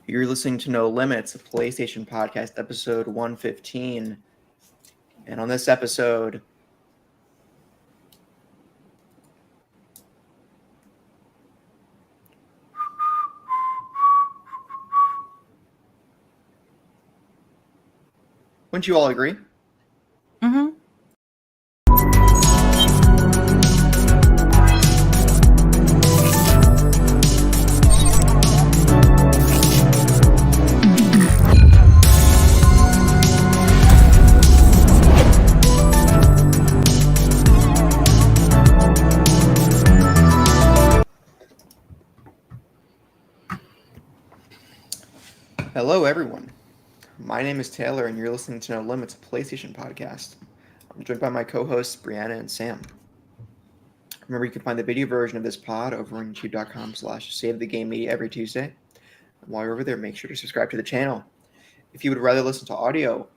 You're listening to No Limits, a PlayStation podcast, episode 115. And on this episode, wouldn't you all agree? Mm-hmm. Hello, everyone. My name is Taylor, and you're listening to No Limits, a PlayStation podcast. I'm joined by my co-hosts, Brianna and Sam. Remember, you can find the video version of this pod over on youtube.com/SaveTheGameMedia every Tuesday. And while you're over there, make sure to subscribe to the channel. If you would rather listen to audio,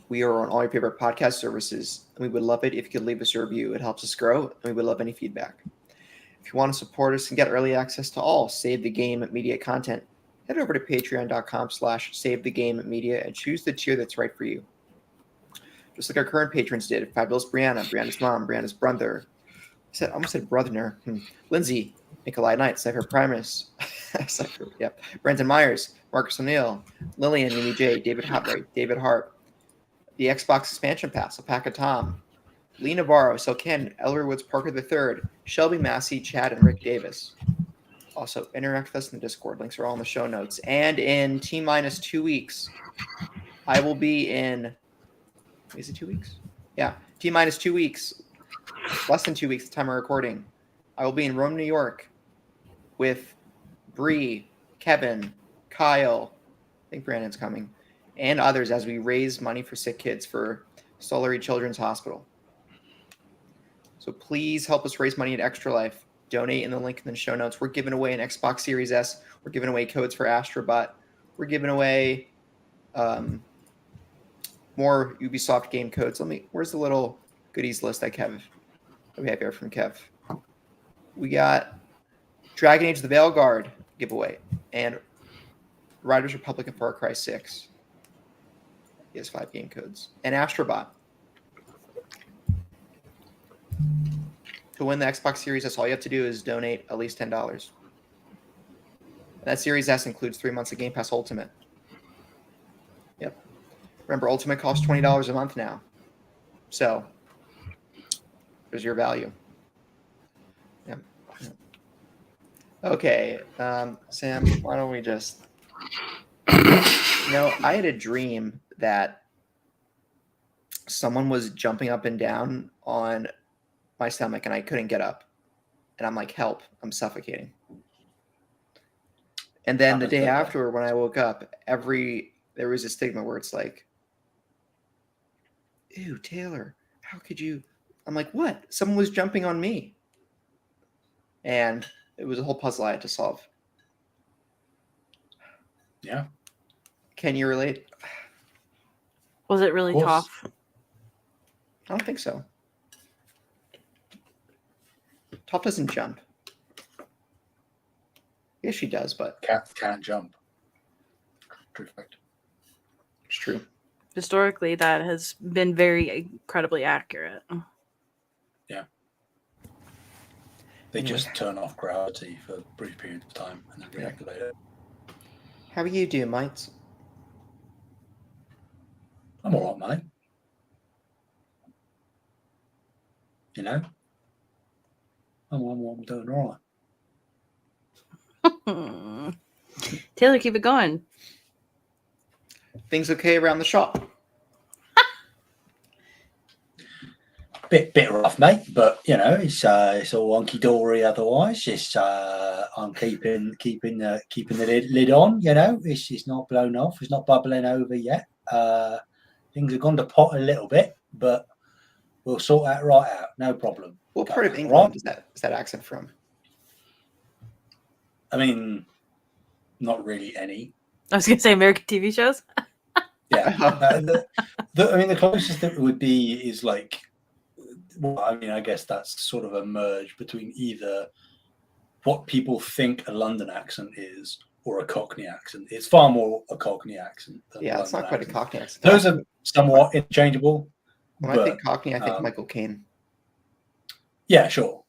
we are on all your favorite podcast services, and we would love it if you could leave us a review. It helps us grow, and we would love any feedback. If you want to support us and get early access to all Save the Game Media content, head over to patreon.com/SaveTheGameMedia and choose the tier that's right for you. Just like our current patrons did: Fabulous Brianna, Brianna's mom, Brianna's brother. I almost said brother. Lindsay, Nikolai Knight, Cypher Primus, Brandon Myers, Marcus O'Neill, Lillian, Mimi J, David Hotbright, David Hart, the Xbox Expansion Pass, Alpaca Tom, Lee Navarro, Silken, Ellery Woods Parker III, Shelby Massey, Chad, and Rick Davis. Also, interact with us in the Discord. Links are all in the show notes. And in T-minus 2 weeks, I will be in... Is it 2 weeks? Yeah, T-minus 2 weeks. Less than 2 weeks at the time of recording. I will be in Rome, New York with Bree, Kevin, Kyle, I think Brandon's coming, and others as we raise money for sick kids for Stollery Children's Hospital. So please help us raise money at Extra Life. Donate in the link in the show notes. We're giving away an Xbox Series S. We're giving away codes for Astrobot. We're giving away more Ubisoft game codes. Where's the little goodies list that we have here from Kev? We got Dragon Age: The Veilguard giveaway and Riders Republic and Far Cry 6. He has 5 game codes. And Astrobot. To win the Xbox Series S, all you have to do is donate at least $10. That Series S includes 3 months of Game Pass Ultimate. Yep. Remember, Ultimate costs $20 a month now. So, there's your value. Yep. Okay, Sam, why don't we just... I had a dream that someone was jumping up and down on my stomach and I couldn't get up. And I'm like, help, I'm suffocating. And then the day after, when I woke up, there was a stigma where it's like, ew, Taylor, how could you? I'm like, what? Someone was jumping on me. And it was a whole puzzle I had to solve. Yeah. Can you relate? Was it really tough? I don't think so. Top doesn't jump. Yes, she does, but... Cat can't jump. True fact. It's true. Historically, that has been very incredibly accurate. Yeah. They just turn off gravity for brief periods of time and then reactivate it. How are you doing, mates? I'm all right, mate. You know? I'm doing all right. Taylor, keep it going. Things okay around the shop? Bit rough, mate, but it's all hunky dory. Otherwise, I'm keeping the lid on. It's not blown off. It's not bubbling over yet. Things have gone to pot a little bit, but we'll sort that right out. No problem. What part of England is that accent from? I mean, not really any. I was going to say American TV shows. Yeah. The closest that it would be is like, well, I mean, I guess that's sort of a merge between either what people think a London accent is or a Cockney accent. It's far more a Cockney accent than Yeah, it's not London quite a accent. Cockney accent. Those are somewhat interchangeable. When but, I think Cockney, I think Michael Caine. Yeah, sure.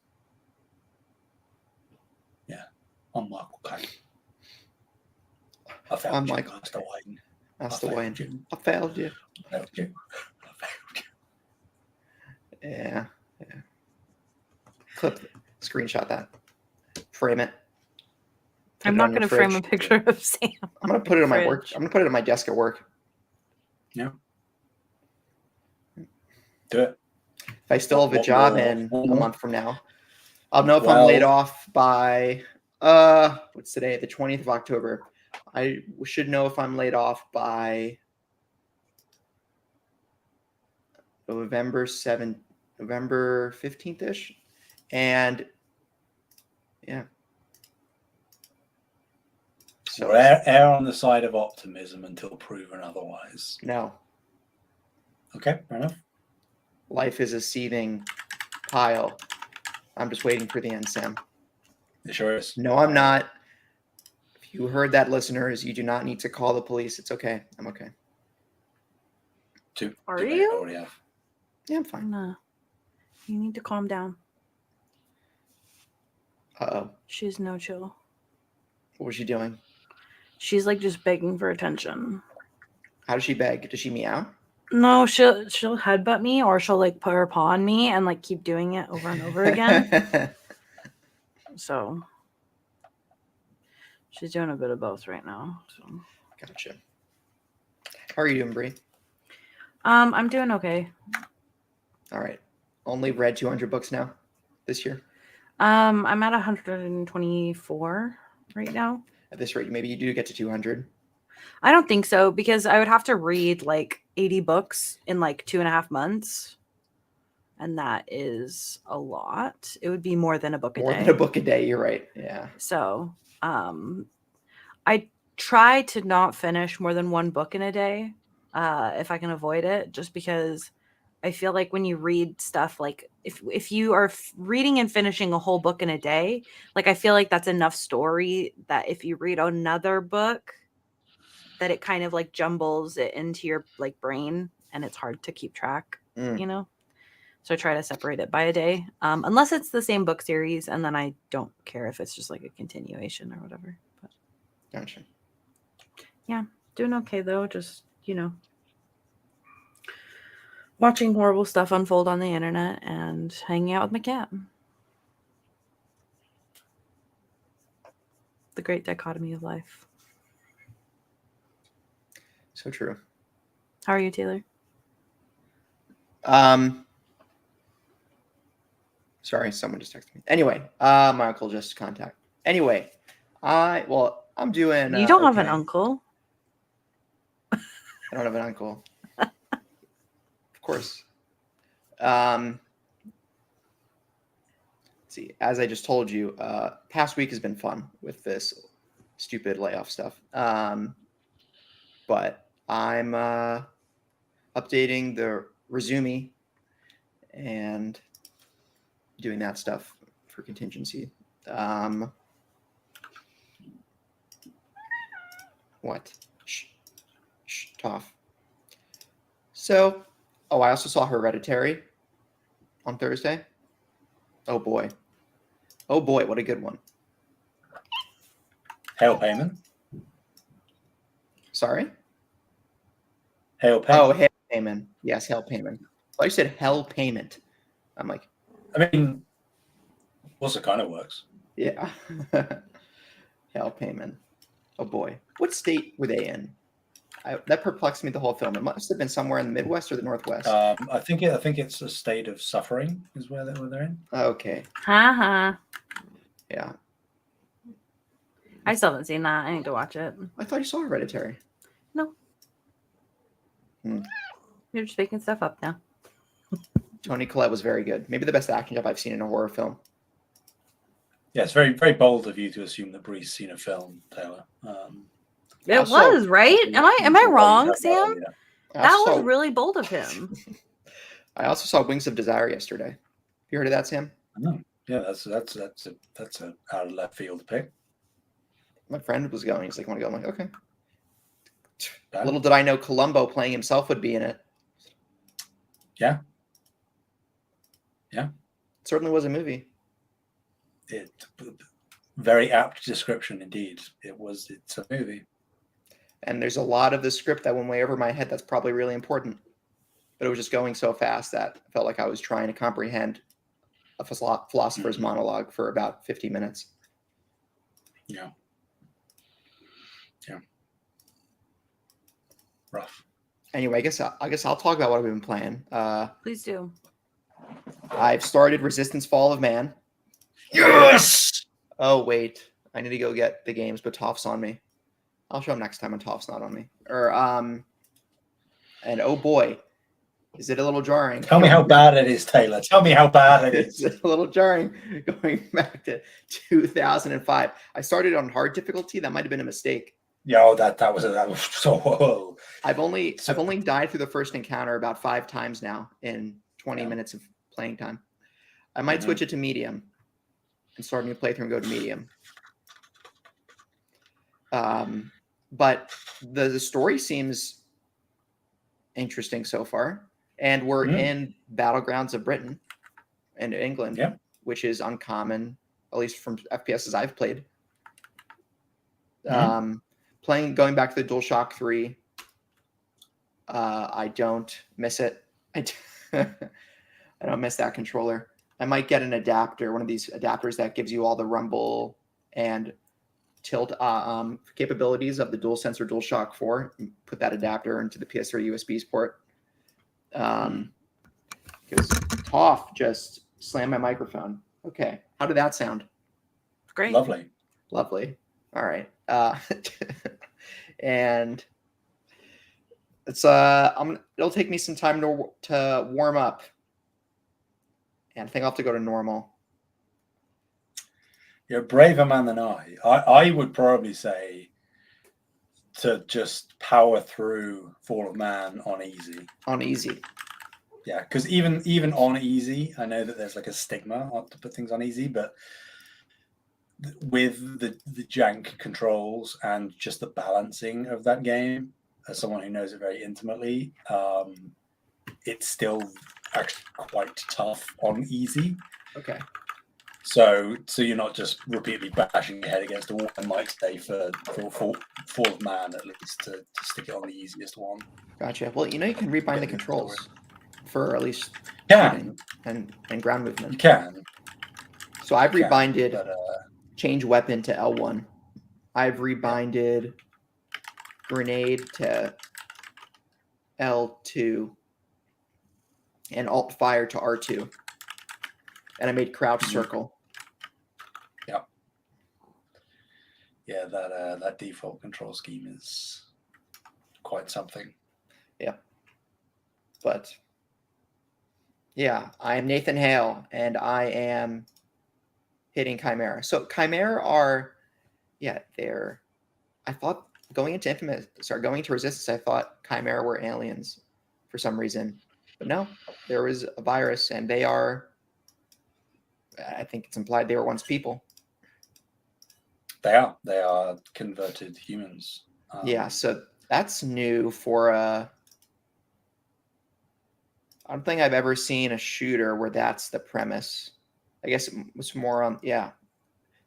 Yeah, I'm Michael Caine. I failed you, Master Wayne. Master Wayne. I failed you. I failed you. I failed you. Yeah. Screenshot that. Frame it. I'm not going to frame a picture of Sam. I'm going to put it on my work. I'm going to put it on my desk at work. Yeah. Do it. If I still have a job in a month from now, I'll know if I'm laid off by what's today? The 20th of October. I should know if I'm laid off by November 15th-ish. And yeah. So err on the side of optimism until proven otherwise. No. Okay, fair enough. Life is a seething pile. I'm just waiting for the end, Sam. It sure is. No, I'm not. If you heard that, listeners, you do not need to call the police. It's okay. I'm okay. Are you? Already have. Yeah, I'm fine. No. You need to calm down. Uh-oh. She's no chill. What was she doing? She's like just begging for attention. How does she beg? Does she meow? No, she'll headbutt me, or she'll like put her paw on me and like keep doing it over and over again. So she's doing a bit of both right now. So Gotcha. How are you doing, Bree? I'm doing okay. All right. Only read 200 books now this year. I'm at 124 right now. At this rate, maybe you do get to 200. I don't think so, because I would have to read like 80 books in like 2.5 months. And that is a lot. It would be more than a book a day. More than a book a day, you're right. Yeah. So I try to not finish more than one book in a day if I can avoid it, just because I feel like when you read stuff, like if you are reading and finishing a whole book in a day, like I feel like that's enough story that if you read another book, that it kind of like jumbles it into your like brain and it's hard to keep track, you know? So I try to separate it by a day, unless it's the same book series, and then I don't care if it's just like a continuation or whatever. But Gotcha. Yeah, doing okay though. Just, watching horrible stuff unfold on the internet and hanging out with my cat. The great dichotomy of life. So true. How are you, Taylor? Sorry, someone just texted me. Anyway, my uncle just contacted. Anyway, I'm doing. You don't have an uncle. I don't have an uncle. Of course. Let's see, as I just told you, past week has been fun with this stupid layoff stuff. But I'm updating the resume and doing that stuff for contingency. What? Shh, Toph. So, I also saw Hereditary on Thursday. Oh boy, what a good one. Hail Payment. Sorry? Hail Payment. Oh, Hail Payment. Yes, Hail Payment. I you said Hell Payment. I'm like, I mean, also kind of works. Yeah. Hail Payment. Oh boy. What state were they in? That perplexed me the whole film. It must have been somewhere in the Midwest or the Northwest. I think it's a state of suffering is where they're in. Okay. Haha. Yeah. I still haven't seen that. I need to watch it. I thought you saw Hereditary. No. You're just making stuff up now. Toni Collette was very good. Maybe the best acting job I've seen in a horror film. Yeah, it's very, very bold of you to assume that Bree's seen a film, Taylor. It was, right? Am I wrong, Sam? Yeah. That was really bold of him. I also saw Wings of Desire yesterday. You heard of that, Sam? I know. Yeah, that's a out of left field pick. my friend was going. He's like, "Want to go?" I'm like, "Okay." Yeah. Little did I know Columbo playing himself would be in it. Yeah. It certainly was a movie. Very apt description indeed. It's a movie. And there's a lot of the script that went way over my head that's probably really important. But it was just going so fast that I felt like I was trying to comprehend a philosopher's monologue for about 50 minutes. Yeah. Rough. Anyway, I guess I'll talk about what I've been playing. Please do. I've started Resistance: Fall of Man. Yes. Oh wait, I need to go get the games, but Toph's on me. I'll show him next time when Toph's not on me. And oh boy, is it a little jarring? Tell me how bad it is, Taylor. Tell me how bad it is. It's a little jarring going back to 2005. I started on hard difficulty. That might have been a mistake. Yeah, that was so. Whoa. I've only died through the first encounter about 5 times now in 20 minutes of playing time. I might switch it to medium and start a new playthrough and go to medium. But the story seems interesting so far, and we're in battlegrounds of Britain and England, which is uncommon, at least from FPSs I've played. Going back to the DualShock 3, I don't miss it. I don't miss that controller. I might get an adapter, one of these adapters that gives you all the rumble and tilt capabilities of the DualSense or DualShock 4. Put that adapter into the PS3 USB port. Because Toph just slammed my microphone. Okay, how did that sound? Great. Lovely. All right. And it's it'll take me some time to warm up, and I think I'll have to go to normal. You're a braver man than I. I would probably say to just power through Fall of Man on easy. On easy. Yeah, because even on easy, I know that there's like a stigma to put things on easy, but with the jank controls and just the balancing of that game, as someone who knows it very intimately, it's still actually quite tough on easy. Okay. So you're not just repeatedly bashing your head against a wall. I might say for Fall of Man at least to stick it on the easiest one. Gotcha. Well, you can rebind the controls for at least and ground movement. You can. So I've rebinded change weapon to L1. I've rebinded grenade to L2 and alt fire to R2. And I made crouch circle. Yeah. Yeah, that default control scheme is quite something. Yeah. But yeah, I am Nathan Hale, and I am hitting Chimera. So Chimera are, I thought going into Resistance, I thought Chimera were aliens for some reason. But no, there was a virus, and they are, I think it's implied they were once people. They are converted humans. So that's new for I don't think I've ever seen a shooter where that's the premise. I guess it was more on, the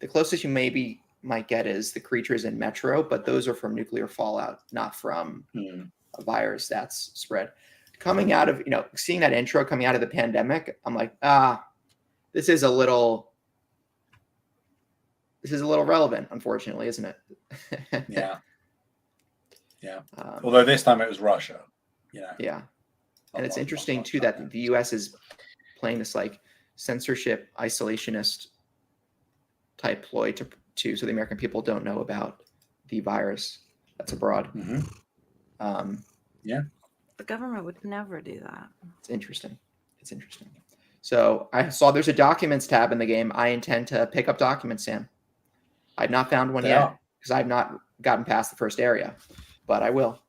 closest you might get is the creatures in Metro, but those are from nuclear fallout, not from a virus that's spread. Coming out of, seeing that intro coming out of the pandemic, I'm like, this is a little relevant, unfortunately, isn't it? Yeah. Although this time it was Russia, Yeah. And it's interesting too that the US is playing this like censorship isolationist type ploy to so the American people don't know about the virus that's abroad. The government would never do that. It's interesting. So I saw there's a documents tab in the game. I intend to pick up documents, Sam. I've not found one yet because I've not gotten past the first area, but I will.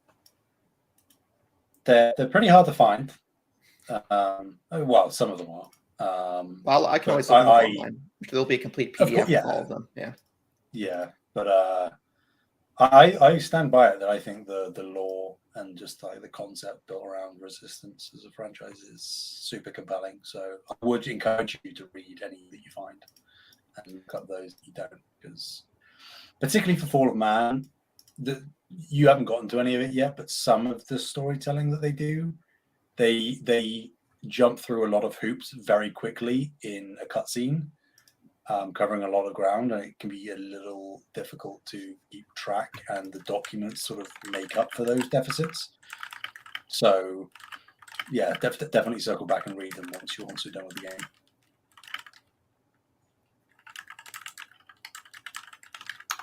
They're pretty hard to find. Well, some of them are. Well, I can always look them up online. There'll be a complete PDF of all of them. Yeah. Yeah, but I stand by it that I think the lore and just like the concept built around Resistance as a franchise is super compelling. So I would encourage you to read any that you find and look up those that you don't, because particularly for Fall of Man, you haven't gotten to any of it yet, but some of the storytelling that they do, they jump through a lot of hoops very quickly in a cutscene, covering a lot of ground, and it can be a little difficult to keep track, and the documents sort of make up for those deficits. So yeah, definitely circle back and read them once you're done with the game.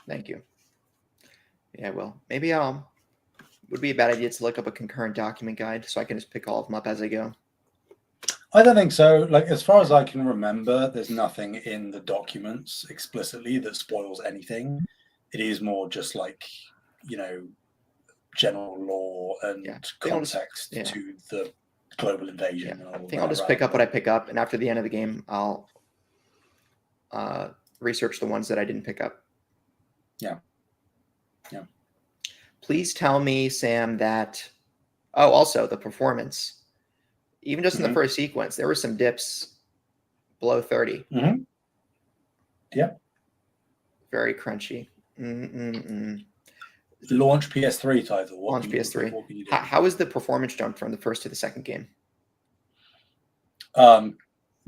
Thank you. Yeah, well, maybe would be a bad idea to look up a concurrent document guide so I can just pick all of them up as I go. I don't think so. Like, as far as I can remember, there's nothing in the documents explicitly that spoils anything. It is more just like, general lore and context to the global invasion. Yeah. I think I'll just pick up what I pick up, and after the end of the game, I'll research the ones that I didn't pick up. Yeah. Please tell me, Sam, that... Oh, also, the performance. Even just in the first sequence, there were some dips below 30. Mm-hmm. Yeah. Very crunchy. Launch PS3 title. Launch PS3. How is the performance jump from the first to the second game?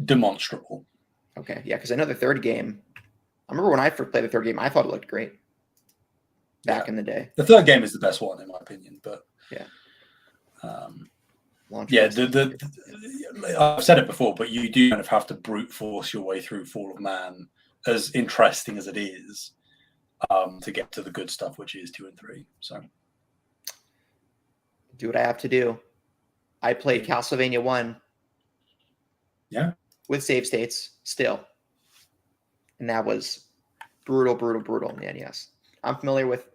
Demonstrable. Okay, yeah, because I know the third game... I remember when I first played the third game, I thought it looked great. Back in the day. The third game is the best one, in my opinion, but... Yeah. I've said it before, but you do kind of have to brute force your way through Fall of Man, as interesting as it is, to get to the good stuff, which is 2 and 3. So, do what I have to do. I played Castlevania 1. Yeah. With save states still, and that was brutal, man. Yes, I'm familiar with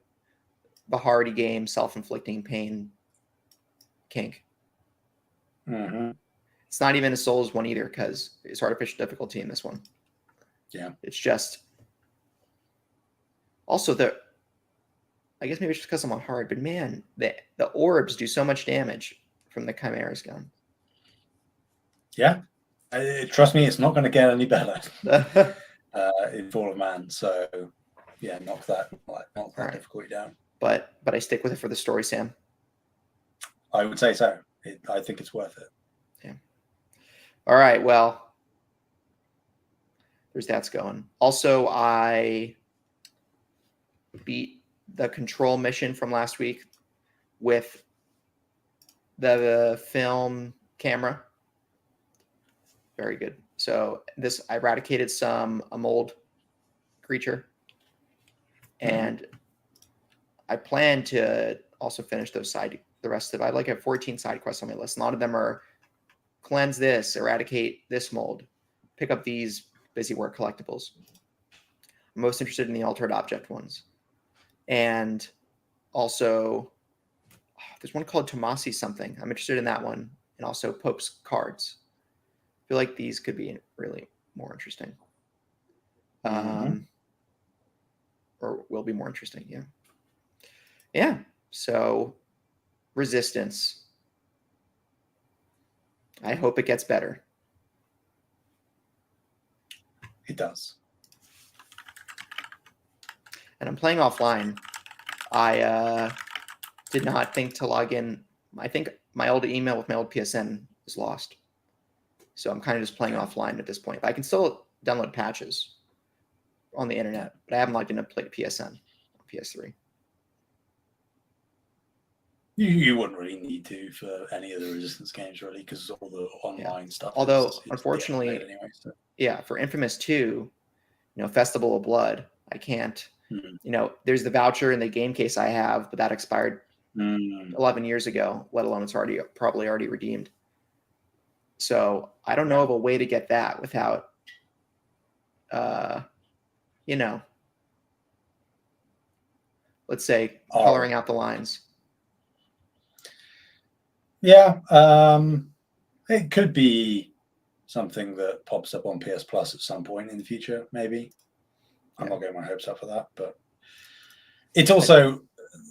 the Hardy game, self-inflicting pain kink. Mm-hmm. It's not even a Souls one either, because it's artificial difficulty in this one. Yeah. It's just... Also, I guess maybe it's just because I'm on hard, but man, the orbs do so much damage from the Chimera's gun. Yeah. Trust me, it's not going to get any better in Fall of Man. So, yeah, knock that difficulty down. But I stick with it for the story, Sam. I would say so. I think it's worth it. Yeah. All right. Well, there's that's going. Also, I beat the Control mission from last week with the film camera. Very good. So I eradicated a mold creature, and I plan to also finish the rest of it. I have 14 side quests on my list. A lot of them are cleanse this, eradicate this mold, pick up these busy work collectibles. I'm most interested in the altered object ones. And also, there's one called Tomasi something. I'm interested in that one. And also Pope's cards. I feel like these could be really more interesting. Or will be more interesting, yeah. Yeah, so Resistance. I hope it gets better. It does. And I'm playing offline. I did not think to log in. I think my old email with my old PSN is lost. So I'm kind of just playing offline at this point. But I can still download patches on the internet, but I haven't logged in to play PSN on PS3. You wouldn't really need to for any of the Resistance games, really, because all the online stuff. Although, unfortunately, anyway, for Infamous 2, Festival of Blood, I can't. There's the voucher in the game case I have, but that expired 11 years ago, let alone it's probably already redeemed. So I don't know of a way to get that without, let's say, coloring out the lines. Yeah, it could be something that pops up on PS Plus at some point in the future, maybe. I'm not getting my hopes up for that, but It's also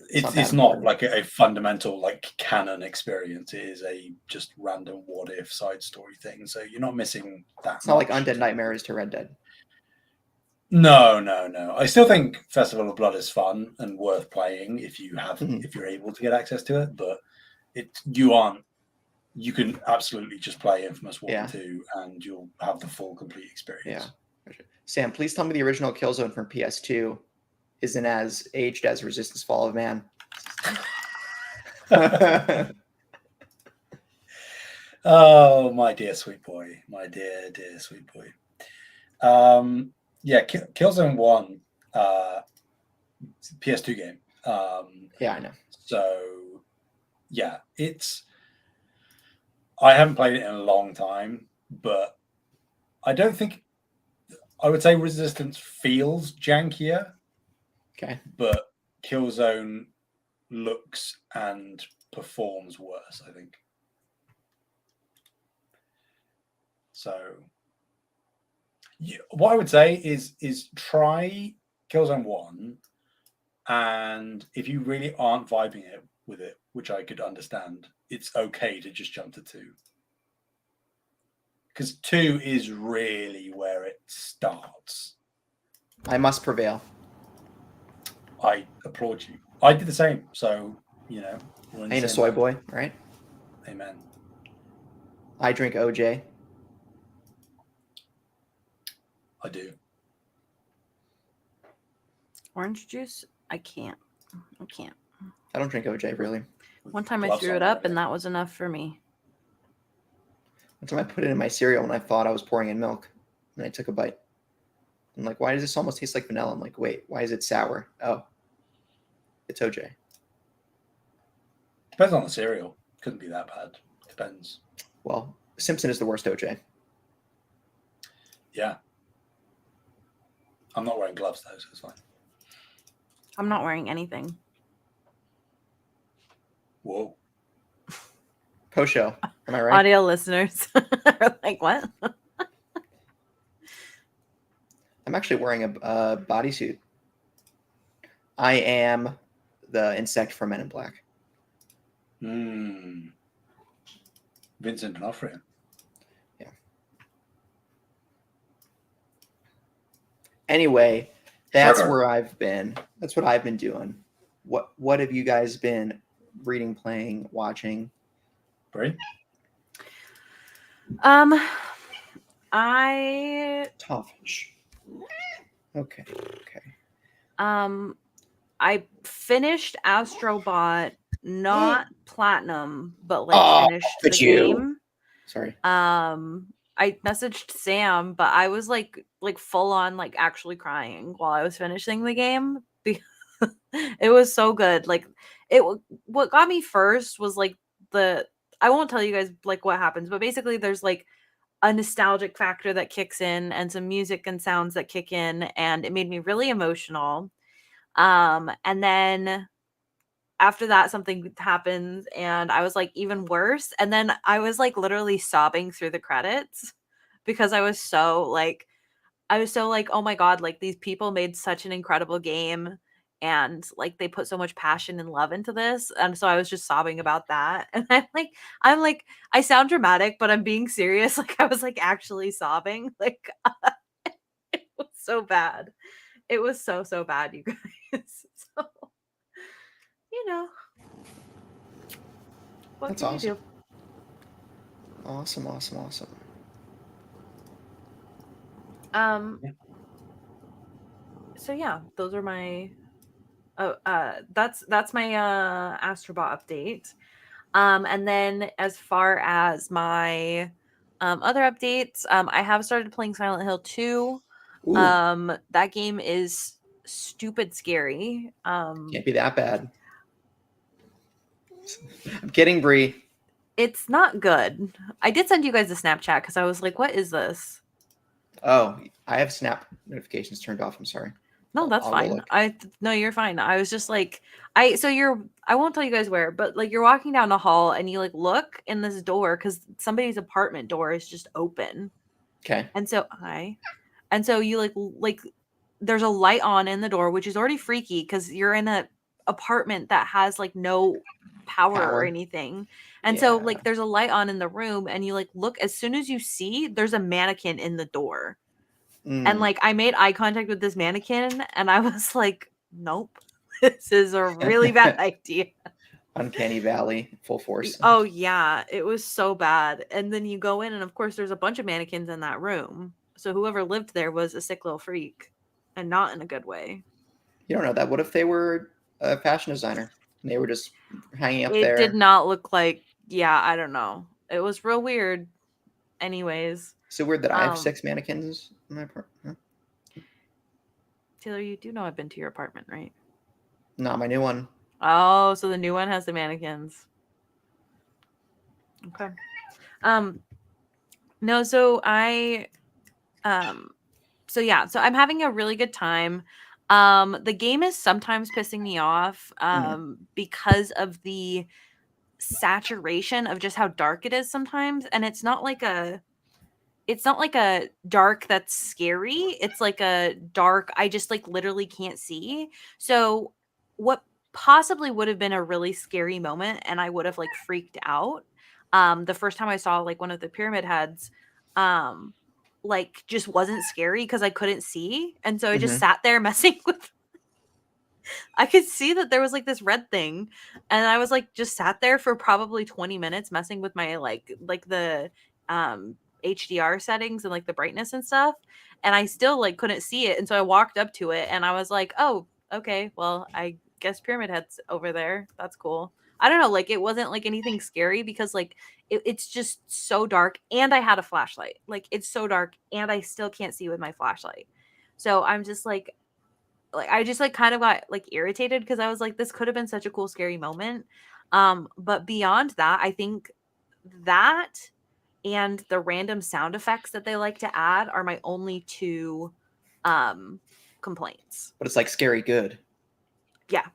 It's it's not not that like a fundamental like canon experience. It is a just random what if side story thing. So you're not missing that. It's not like much. Undead Nightmares to Red Dead. No. I still think Festival of Blood is fun and worth playing if you have Mhm. if you're able to get access to it. But you can absolutely just play Infamous 1 and 2 and you'll have the full complete experience. Yeah. Sam, please tell me the original Killzone from PS2 isn't as aged as Resistance Fall of Man. Oh, my dear sweet boy. My dear sweet boy. Yeah, Killzone 1, PS2 game. Yeah, I know. So, yeah, I haven't played it in a long time, but I don't think, I would say Resistance feels jankier. Okay. But Killzone looks and performs worse, I think. So, what I would say is try Killzone 1, and if you really aren't vibing it with it, which I could understand, it's okay to just jump to 2. Because 2 is really where it starts. I must prevail. I applaud you. I did the same, so, we're in I the ain't a same soy boat. boy, right? Amen. I drink OJ. I do. Orange juice? I can't. I don't drink OJ, really. One time I Gloves threw on it up already. and that was enough for me. One time I put it in my cereal and I thought I was pouring in milk. And I took a bite. I'm like, why does this almost taste like vanilla? I'm like, wait, why is it sour? Oh, it's OJ. Depends on the cereal. Couldn't be that bad. Depends. Well, Simpson is the worst OJ. Yeah. I'm not wearing gloves though, so it's fine. I'm not wearing anything. Whoa. Posho, am I right? Audio listeners are like, what? I'm actually wearing a bodysuit. I am the insect from Men in Black. Vincent D'Onofrio. Yeah. Anyway, that's Sugar. where I've been. That's what I've been doing. What have you guys been reading, playing, watching? Bree? I Tough. Okay. I finished Astrobot, not platinum, but like finished the game. Sorry. I messaged Sam, but I was like full on like actually crying while I was finishing the game because it was so good. Like what got me first was like I won't tell you guys like what happens, but basically there's like a nostalgic factor that kicks in and some music and sounds that kick in, and it made me really emotional. And then after that something happens and I was like even worse, and then I was like literally sobbing through the credits because I was so like oh my god, like these people made such an incredible game and like they put so much passion and love into this, and so I was just sobbing about that. And I'm like I sound dramatic but I'm being serious. Like I was like actually sobbing. Like it was so bad. It was so bad, you guys. So what That's can awesome. you do? Awesome. So yeah, those are my that's my Astrobot update. And then as far as my other updates, I have started playing Silent Hill 2. Ooh, That game is stupid scary. can't be that bad. I'm kidding, Bree. It's not good. I did send you guys a Snapchat because I was like, what is this? Oh, I have Snap notifications turned off. I'm sorry. No, that's I'll go fine. look. No, you're fine. I was just like, I won't tell you guys where, but like you're walking down the hall and you like look in this door because somebody's apartment door is just open. Okay. And so you like there's a light on in the door, which is already freaky because you're in a apartment that has like no power or Power. anything. And so Yeah. like there's a light on in the room and you like look, as soon as you see there's a mannequin in the door. And like I made eye contact with this mannequin and I was like, nope, this is a really bad idea. Uncanny Valley, full force. Oh yeah, it was so bad. And then you go in and of course there's a bunch of mannequins in that room. So whoever lived there was a sick little freak and not in a good way. You don't know that. What if they were a fashion designer and they were just hanging up It there? did not look like, yeah, I don't know. It was real weird. Anyways, So weird that I have 6 mannequins in my apartment. Taylor, you do know I've been to your apartment, right? Not my new one. Oh, so the new one has the mannequins. Okay. No, so I so yeah, so I'm having a really good time. The game is sometimes pissing me off because of the saturation of just how dark it is sometimes, and it's not like a dark that's scary. It's like a dark I just like literally can't see. So what possibly would have been a really scary moment and I would have like freaked out the first time I saw like one of the pyramid heads like just wasn't scary because I couldn't see. And so I just sat there messing with I could see that there was like this red thing and I was like just sat there for probably 20 minutes messing with my like the HDR settings and like the brightness and stuff, and I still like couldn't see it. And so I walked up to it and I was like, "Oh, okay. Well, I guess Pyramid Head's over there. That's cool." I don't know, like it wasn't like anything scary because like it's just so dark and I had a flashlight. Like it's so dark and I still can't see with my flashlight. So I'm just like I just like kind of got like irritated because I was like, this could have been such a cool scary moment. But beyond that, I think that and the random sound effects that they like to add are my only two complaints. But it's like scary good. Yeah.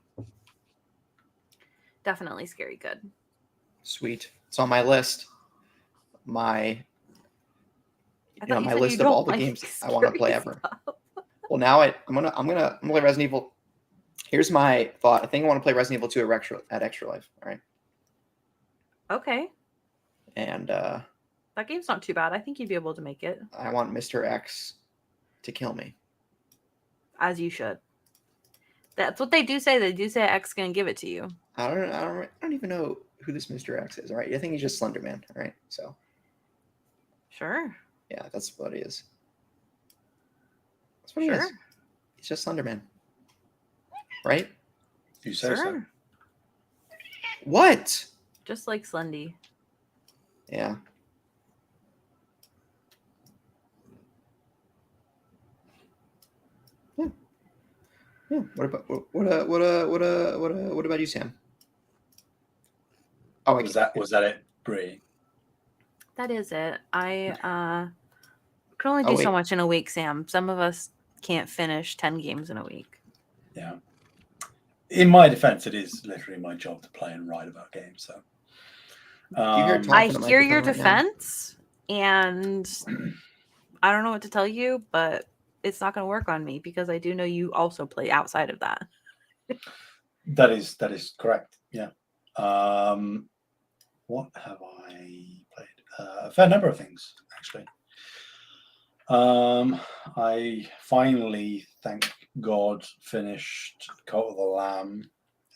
Definitely scary good. Sweet. It's on my list. My my list of all the games I want to play ever. Well, now I'm gonna play Resident Evil. Here's my thought. I think I want to play Resident Evil 2 at Extra Life. All right. Okay. And that game's not too bad. I think you'd be able to make it. I want Mr. X to kill me. As you should. That's what they do say. They do say X gonna give it to you. I don't even know who this Mr. X is. All right. I think he's just Slender Man. All right. So. Sure. Yeah, that's what he is. That's what he is. He's just Slender Man. Right? You say so. What? Just like Slendy. Yeah. Yeah. What about you, Sam? Oh, was that it, Bree? That is it. I can only do so much in a week, Sam. Some of us can't finish 10 games in a week. Yeah. In my defense, it is literally my job to play and write about games. So I hear your defense, and I don't know what to tell you, but it's not going to work on me because I do know you also play outside of that. That is correct. Yeah. What have I played? A fair number of things, actually. I finally, thank God, finished Cult of the Lamb.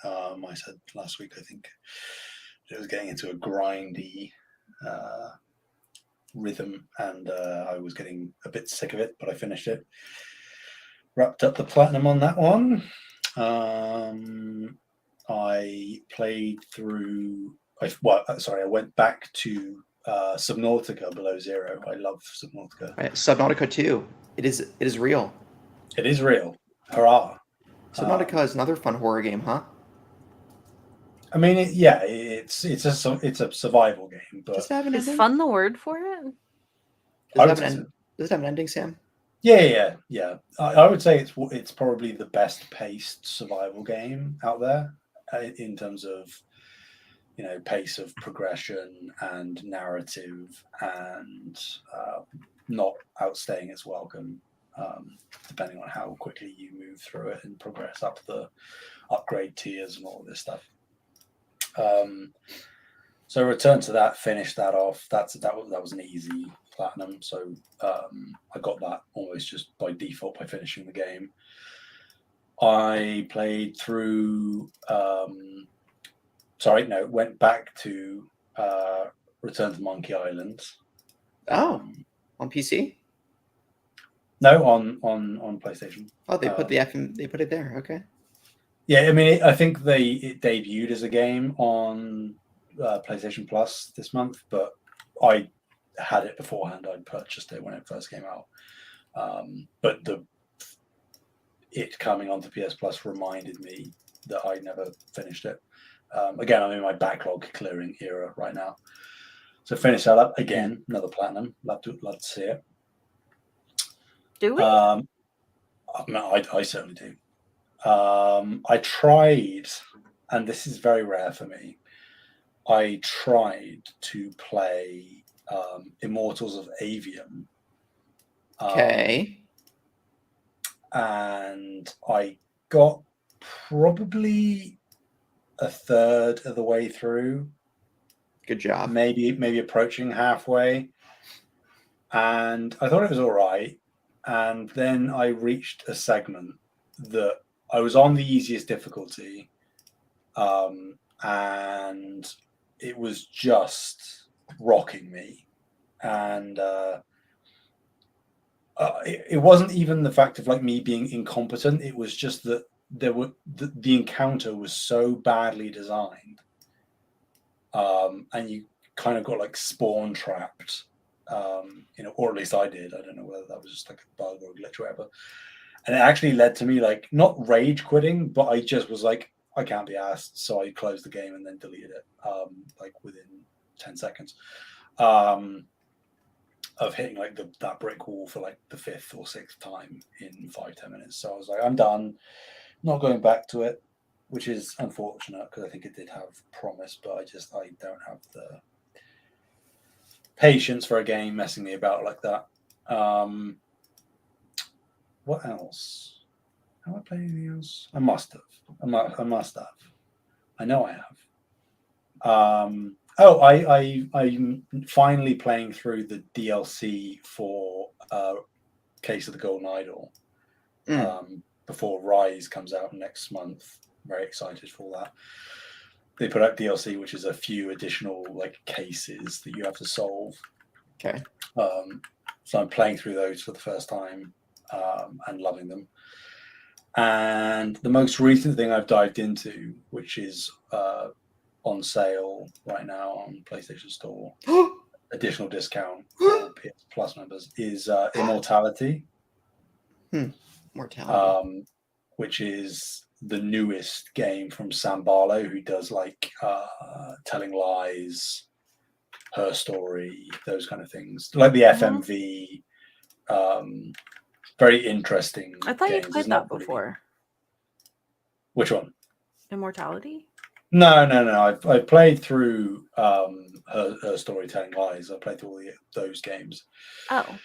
I said last week, I think it was getting into a grindy rhythm, and I was getting a bit sick of it, but I finished it. Wrapped up the platinum on that one. I played through. I went back to Subnautica Below Zero. I love Subnautica. Right. Subnautica 2. It is real. It is real. Hurrah! Subnautica is another fun horror game, huh? I mean, it's a survival game, but does it have an is ending? Fun the word for it? Does it have an ending, Sam? Yeah. I would say it's probably the best paced survival game out there in terms of pace of progression and narrative and not outstaying its welcome. depending on how quickly you move through it and progress up the upgrade tiers and all of this stuff. So return to that, finish that off. That was an easy platinum. So I got that almost just by default by finishing the game. I played through. Went back to Return to Monkey Island. Oh, on PC? No, on PlayStation. Oh, they put they put it there. Okay. Yeah, I mean, I think it debuted as a game on PlayStation Plus this month, but I had it beforehand. I'd purchased it when it first came out. But it coming onto PS Plus reminded me that I never finished it. Again, I'm in my backlog clearing era right now. So finish that up again, another platinum. Love to see it. Do we? No, I certainly do. I tried, and this is very rare for me. I tried to play Immortals of Avium. Okay. And I got probably a third of the way through. Good job. Maybe approaching halfway. And I thought it was all right. And then I reached a segment that I was on the easiest difficulty. And it was just rocking me. And it wasn't even the fact of like me being incompetent. It was just that the encounter was so badly designed. And you kind of got like spawn trapped, or at least I did. I don't know whether that was just like a bug or a glitch or whatever. And it actually led to me like not rage quitting, but I just was like, I can't be asked. So I closed the game and then deleted it, like within 10 seconds of hitting like that brick wall for like the 5th or 6th time in 5-10 minutes. So I was like, I'm done, not going back to it, which is unfortunate because I think it did have promise, but I don't have the patience for a game messing me about like that. What else? Have I played anything else? I must have. I must have. I know I have. I'm finally playing through the DLC for Case of the Golden Idol before Rise comes out next month. Very excited for that. They put out DLC, which is a few additional like cases that you have to solve. Okay. So I'm playing through those for the first time and loving them. And the most recent thing I've dived into, which is on sale right now on PlayStation Store, additional discount for PS Plus members, is Immortality. Mortality. Which is the newest game from Sam Barlow, who does like Telling Lies, Her Story, those kind of things, like the FMV. Very interesting. I thought you games. played that before. Which one? Immortality? No. I've played through her Story, Telling Lies. I played through all those games. Oh.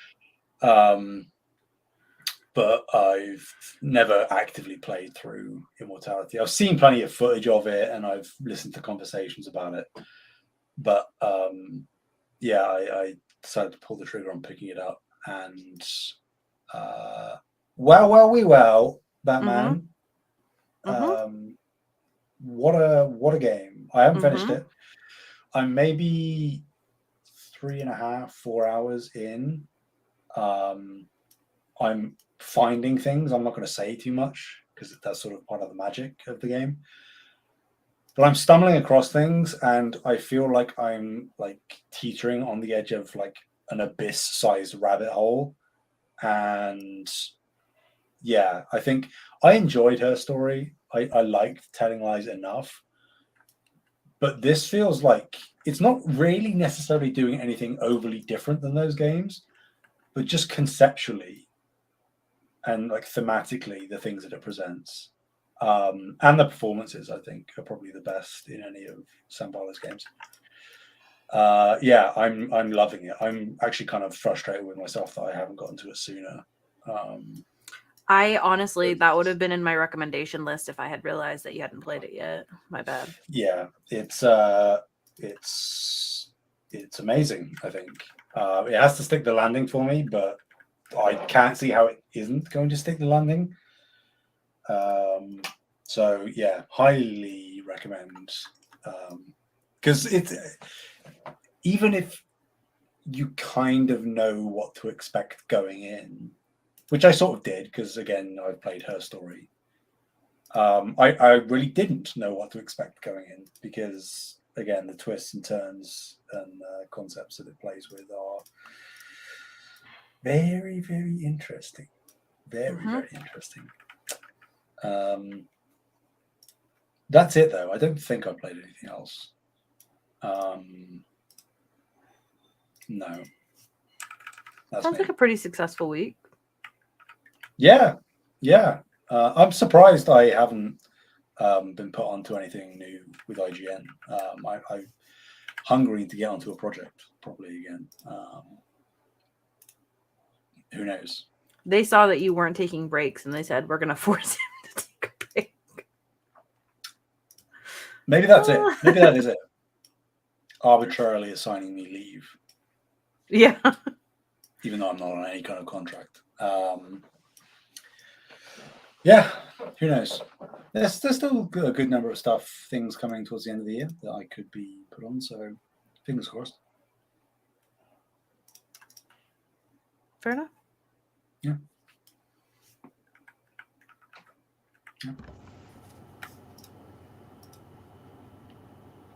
But I've never actively played through Immortality. I've seen plenty of footage of it and I've listened to conversations about it. But I decided to pull the trigger on picking it up. And Batman. What a game. I haven't finished it. I'm maybe 3.5-4 hours in. I'm finding things. I'm not going to say too much because that's sort of part of the magic of the game. But I'm stumbling across things and I feel like I'm like teetering on the edge of like an abyss-sized rabbit hole. And yeah, I think I enjoyed Her Story. I liked Telling Lies enough. But this feels like it's not really necessarily doing anything overly different than those games, but just conceptually and like thematically, the things that it presents and the performances, I think, are probably the best in any of Sam Barlow's games. I'm loving it. I'm actually kind of frustrated with myself that I haven't gotten to it sooner. I honestly, that would have been in my recommendation list if I had realized that you hadn't played it yet. My bad. Yeah, it's amazing. I think it has to stick the landing for me, but I can't see how it isn't going to stick the landing. So yeah, highly recommend. Because it's even if you kind of know what to expect going in, which I sort of did because again I've played her story. I really didn't know what to expect going in because again the twists and turns and concepts that it plays with are very, very interesting. Very, very interesting. That's it though. I don't think I played anything else. No. Sounds like a pretty successful week. Yeah. I'm surprised I haven't been put onto anything new with IGN. I'm hungry to get onto a project properly again. Who knows? They saw that you weren't taking breaks and they said, we're going to force him to take a break. Maybe that's it. Maybe that is it. Arbitrarily assigning me leave. Yeah. Even though I'm not on any kind of contract. Yeah, who knows? There's still a good number of things coming towards the end of the year that I could be put on, so fingers crossed. Fair enough. Yeah. You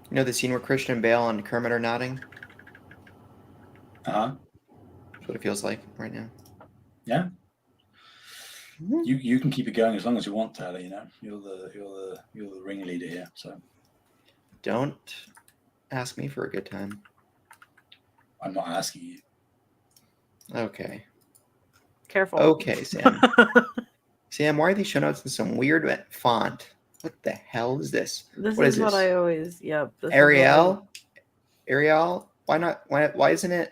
know the scene where Christian and Bale and Kermit are nodding? Uh-huh. That's what it feels like right now. Yeah. You can keep it going as long as you want, Tyler. You know, you're the ringleader here. So don't ask me for a good time. I'm not asking you. Okay. Careful. Okay, Sam. Sam, why are these show notes in some weird font? What the hell is this? This what is what this? I always. Yep. Ariel. Ariel. Why not? Why isn't it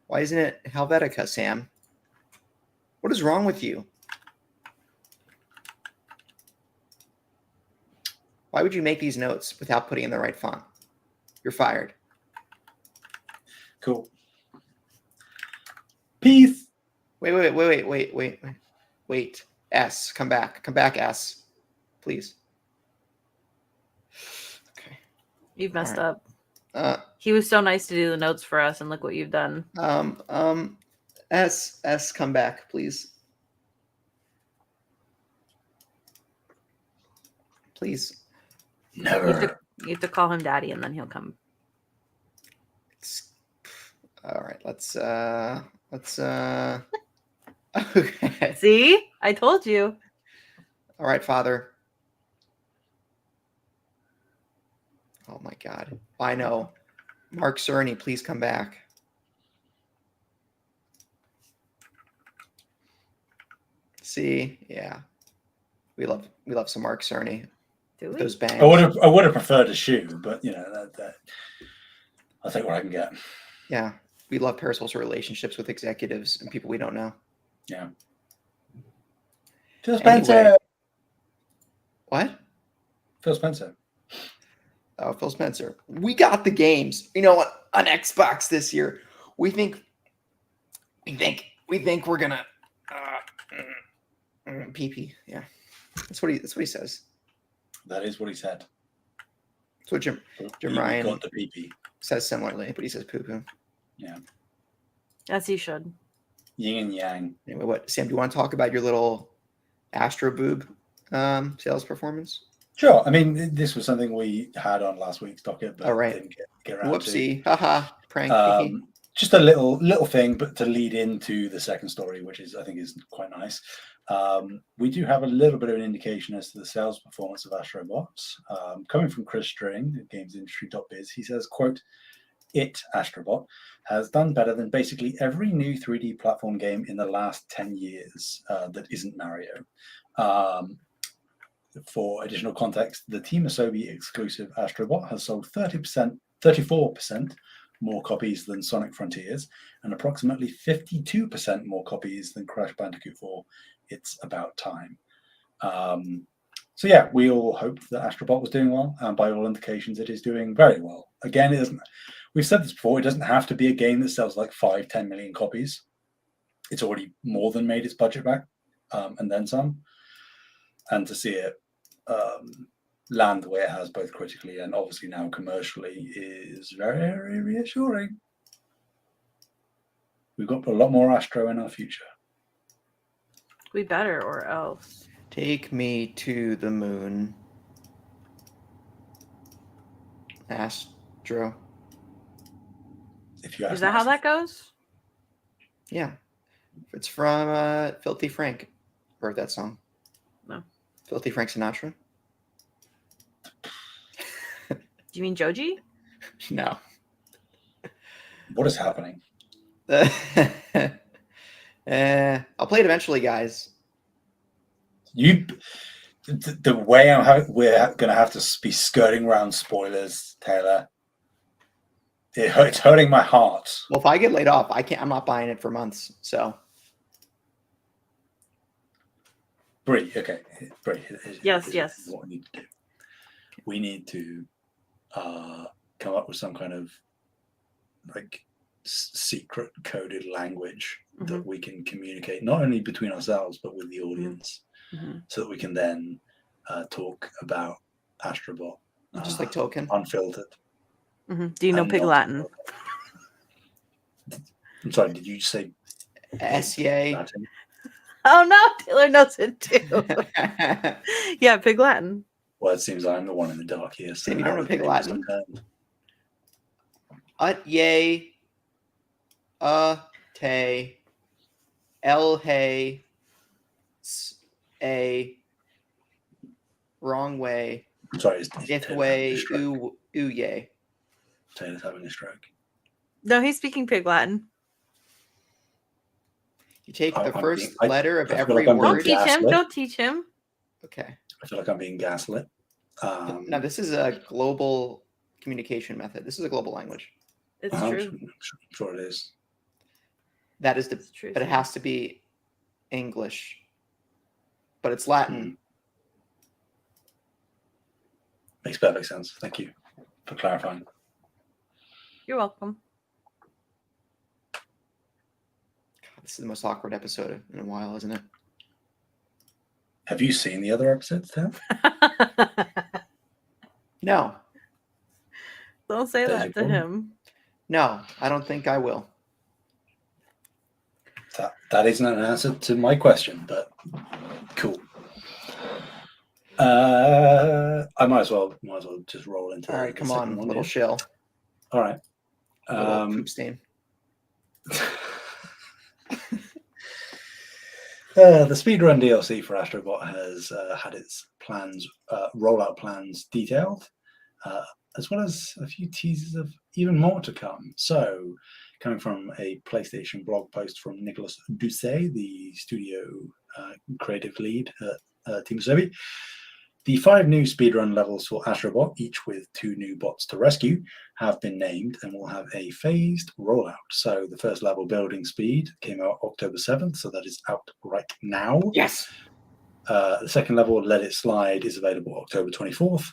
Helvetica, Sam? What is wrong with you? Why would you make these notes without putting in the right font? You're fired. Cool. Peace. Wait. S. Come back, S. Please. Okay. You've messed up. He was so nice to do the notes for us, and look what you've done. S. Come back, please. Please. Never. You have to call him daddy, and then he'll come. All right. Let's. Okay. See, I told you. All right, Father. Oh my God. I know. Mark Cerny, please come back. See, yeah. We love some Mark Cerny. Do we? Those bangs. I would have preferred a shoe, but you know that I'll take what I can get. Yeah. We love Paris Hilton's relationships with executives and people we don't know. Yeah. Phil Spencer. Anyway. What? Phil Spencer. Oh, Phil Spencer. We got the games. You know what? On Xbox this year, we think we're gonna PP. Yeah, that's what he says. That is what he said. That's what Jim Ryan got the PP. says similarly, but he says poo poo. Yeah. As he should. Yin and yang. Anyway, what Sam? Do you want to talk about your little Astro Boob sales performance? Sure. I mean, this was something we had on last week's docket, but didn't get around Whoopsie. Haha. Prank. Just a little thing, but to lead into the second story, which I think is quite nice. We do have a little bit of an indication as to the sales performance of Astrobots. Coming from Chris String at gamesindustry.biz, he says, quote, "It, Astrobot, has done better than basically every new 3D platform game in the last 10 years that isn't Mario." For additional context, the Team Asobi exclusive Astrobot has sold 34% more copies than Sonic Frontiers, and approximately 52% more copies than Crash Bandicoot 4. It's about time. So yeah, we all hoped that Astrobot was doing well, and by all indications, it is doing very well. Again, it doesn't. We've said this before. It doesn't have to be a game that sells like 5-10 million copies. It's already more than made its budget back, and then some. And to see it land the way it has, both critically and obviously now commercially, is very reassuring. We've got a lot more Astro in our future. We better, or else. Take me to the moon. Astro. If you ask Is that how that goes? Yeah. It's from Filthy Frank. Wrote that song. No. Filthy Frank Sinatra? Do you mean Joji? No. What is happening? I'll play it eventually, guys. The way we're going to have to be skirting around spoilers, Taylor. It's hurting my heart. Well, if I get laid off, I'm not buying it for months. So, Bree, okay. Bree, Yes. what we need to do. We need to come up with some kind of like secret coded language that we can communicate not only between ourselves but with the audience, so that we can then talk about Astrobot, just like Tolkien, unfiltered. Do you know Pig Latin? I'm sorry, did you say SEA? Latin? Oh no, Taylor knows it too. Yeah, Pig Latin. Well, it seems I'm the one in the dark here. So Sam, you don't know Pig Latin? Yay. Te. El hey. A. Wrong way. I'm sorry, If way. Ooh yay. Taylor's having a stroke. No, he's speaking Pig Latin. You take the first letter of every like word. Don't teach him. Okay. I feel like I'm being gaslit. No, this is a global communication method. This is a global language. It's true. I'm sure it is. That is true, but it has to be English. But it's Latin. Makes perfect sense. Thank you for clarifying. You're welcome. God, this is the most awkward episode in a while, isn't it? Have you seen the other episodes, Tim? No. Don't say that to him. No, I don't think I will. That isn't an answer to my question, but cool. I might as well just roll into. All right, come on, little shill. All right. Little poop stain. The speedrun DLC for Astrobot has had its plans, rollout plans detailed, as well as a few teasers of even more to come. So, coming from a PlayStation blog post from Nicolas Doucet, the studio creative lead at Team Asobi, the 5 new speedrun levels for Astrobot, each with 2 new bots to rescue, have been named and will have a phased rollout. So the first level, Building Speed, came out October 7th, so that is out right now. Yes. The second level, Let It Slide, is available October 24th.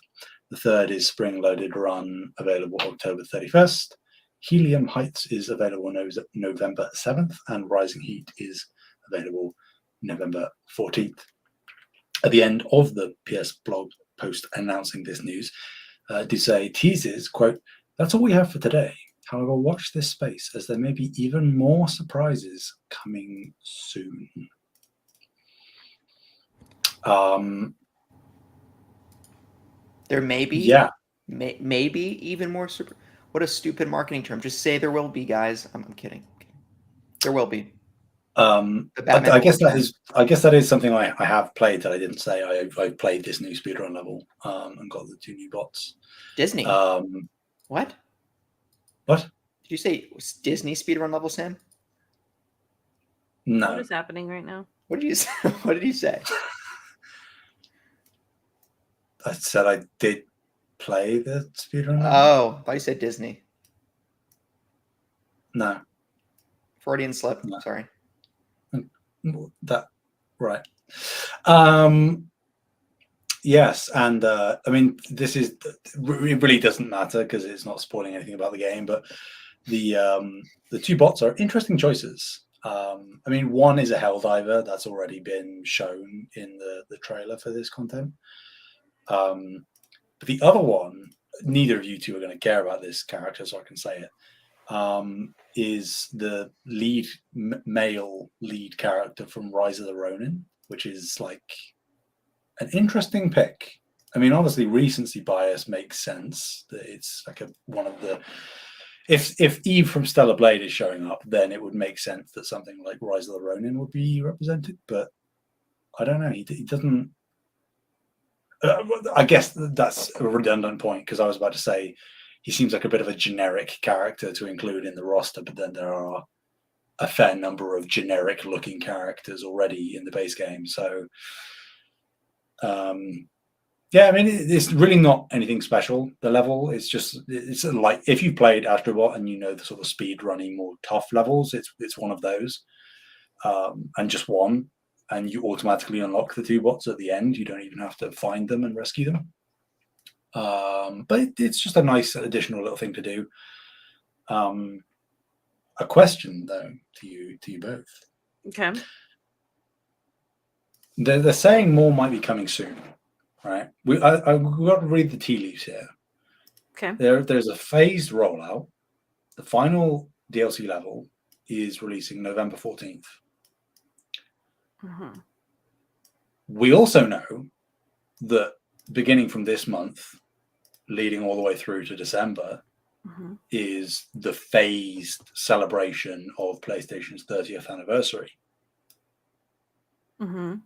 The third is Spring Loaded Run, available October 31st. Helium Heights is available November 7th, and Rising Heat is available November 14th. At the end of the PS blog post announcing this news, Doucet teases, quote, "That's all we have for today. However, watch this space as there may be even more surprises coming soon." There may be. Yeah. Maybe even more super. What a stupid marketing term. Just say there will be, guys. I'm kidding. There will be. I guess that is something I have played that I didn't say. I played this new speedrun level and got the 2 new bots. Disney. What? What? Did you say it was Disney speedrun level, Sam? No. What is happening right now? What did you say? What did you say? I said I did play the speedrun level. Oh, I thought you said Disney. No. Freudian slip. No. Sorry. That right. Yes, and I mean, it really doesn't matter because it's not spoiling anything about the game. But the two bots are interesting choices. I mean, one is a Helldiver that's already been shown in the trailer for this content. But the other one, neither of you two are going to care about this character, so I can say it. Is the male lead character from Rise of the Ronin, which is like an interesting pick. I mean, obviously, recency bias makes sense. That it's like one of the. If Eve from Stellar Blade is showing up, then it would make sense that something like Rise of the Ronin would be represented. But I don't know. He doesn't. I guess that's a redundant point because I was about to say he seems like a bit of a generic character to include in the roster, but then there are a fair number of generic looking characters already in the base game. So, yeah, I mean, it's really not anything special. The level is it's like if you've played Astrobot and you know the sort of speed running, more tough levels, it's one of those, and just one. And you automatically unlock the two bots at the end. You don't even have to find them and rescue them. But it's just a nice additional little thing to do. A question though to you both. Okay. They're saying more might be coming soon, right? We've got to read the tea leaves here. Okay. There's a phased rollout. The final DLC level is releasing November 14th. Mm-hmm. We also know that beginning from this month, leading all the way through to December, Mm-hmm. is the phased celebration of PlayStation's 30th anniversary. Mm-hmm.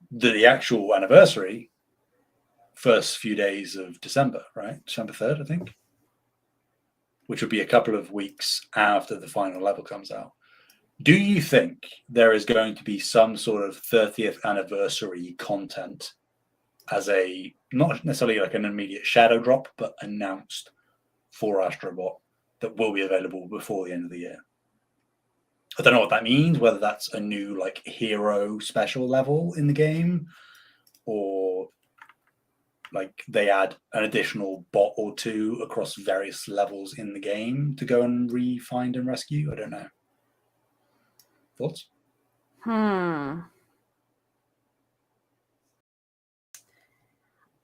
The actual anniversary, first few days of December, right? December 3rd, I think, which would be a couple of weeks after the final level comes out. Do you think there is going to be some sort of 30th anniversary content as a, not necessarily like an immediate shadow drop, but announced for Astrobot that will be available before the end of the year? I don't know what that means, whether that's a new like hero special level in the game, or like they add an additional bot or two across various levels in the game to go and find and rescue. I don't know. Thoughts?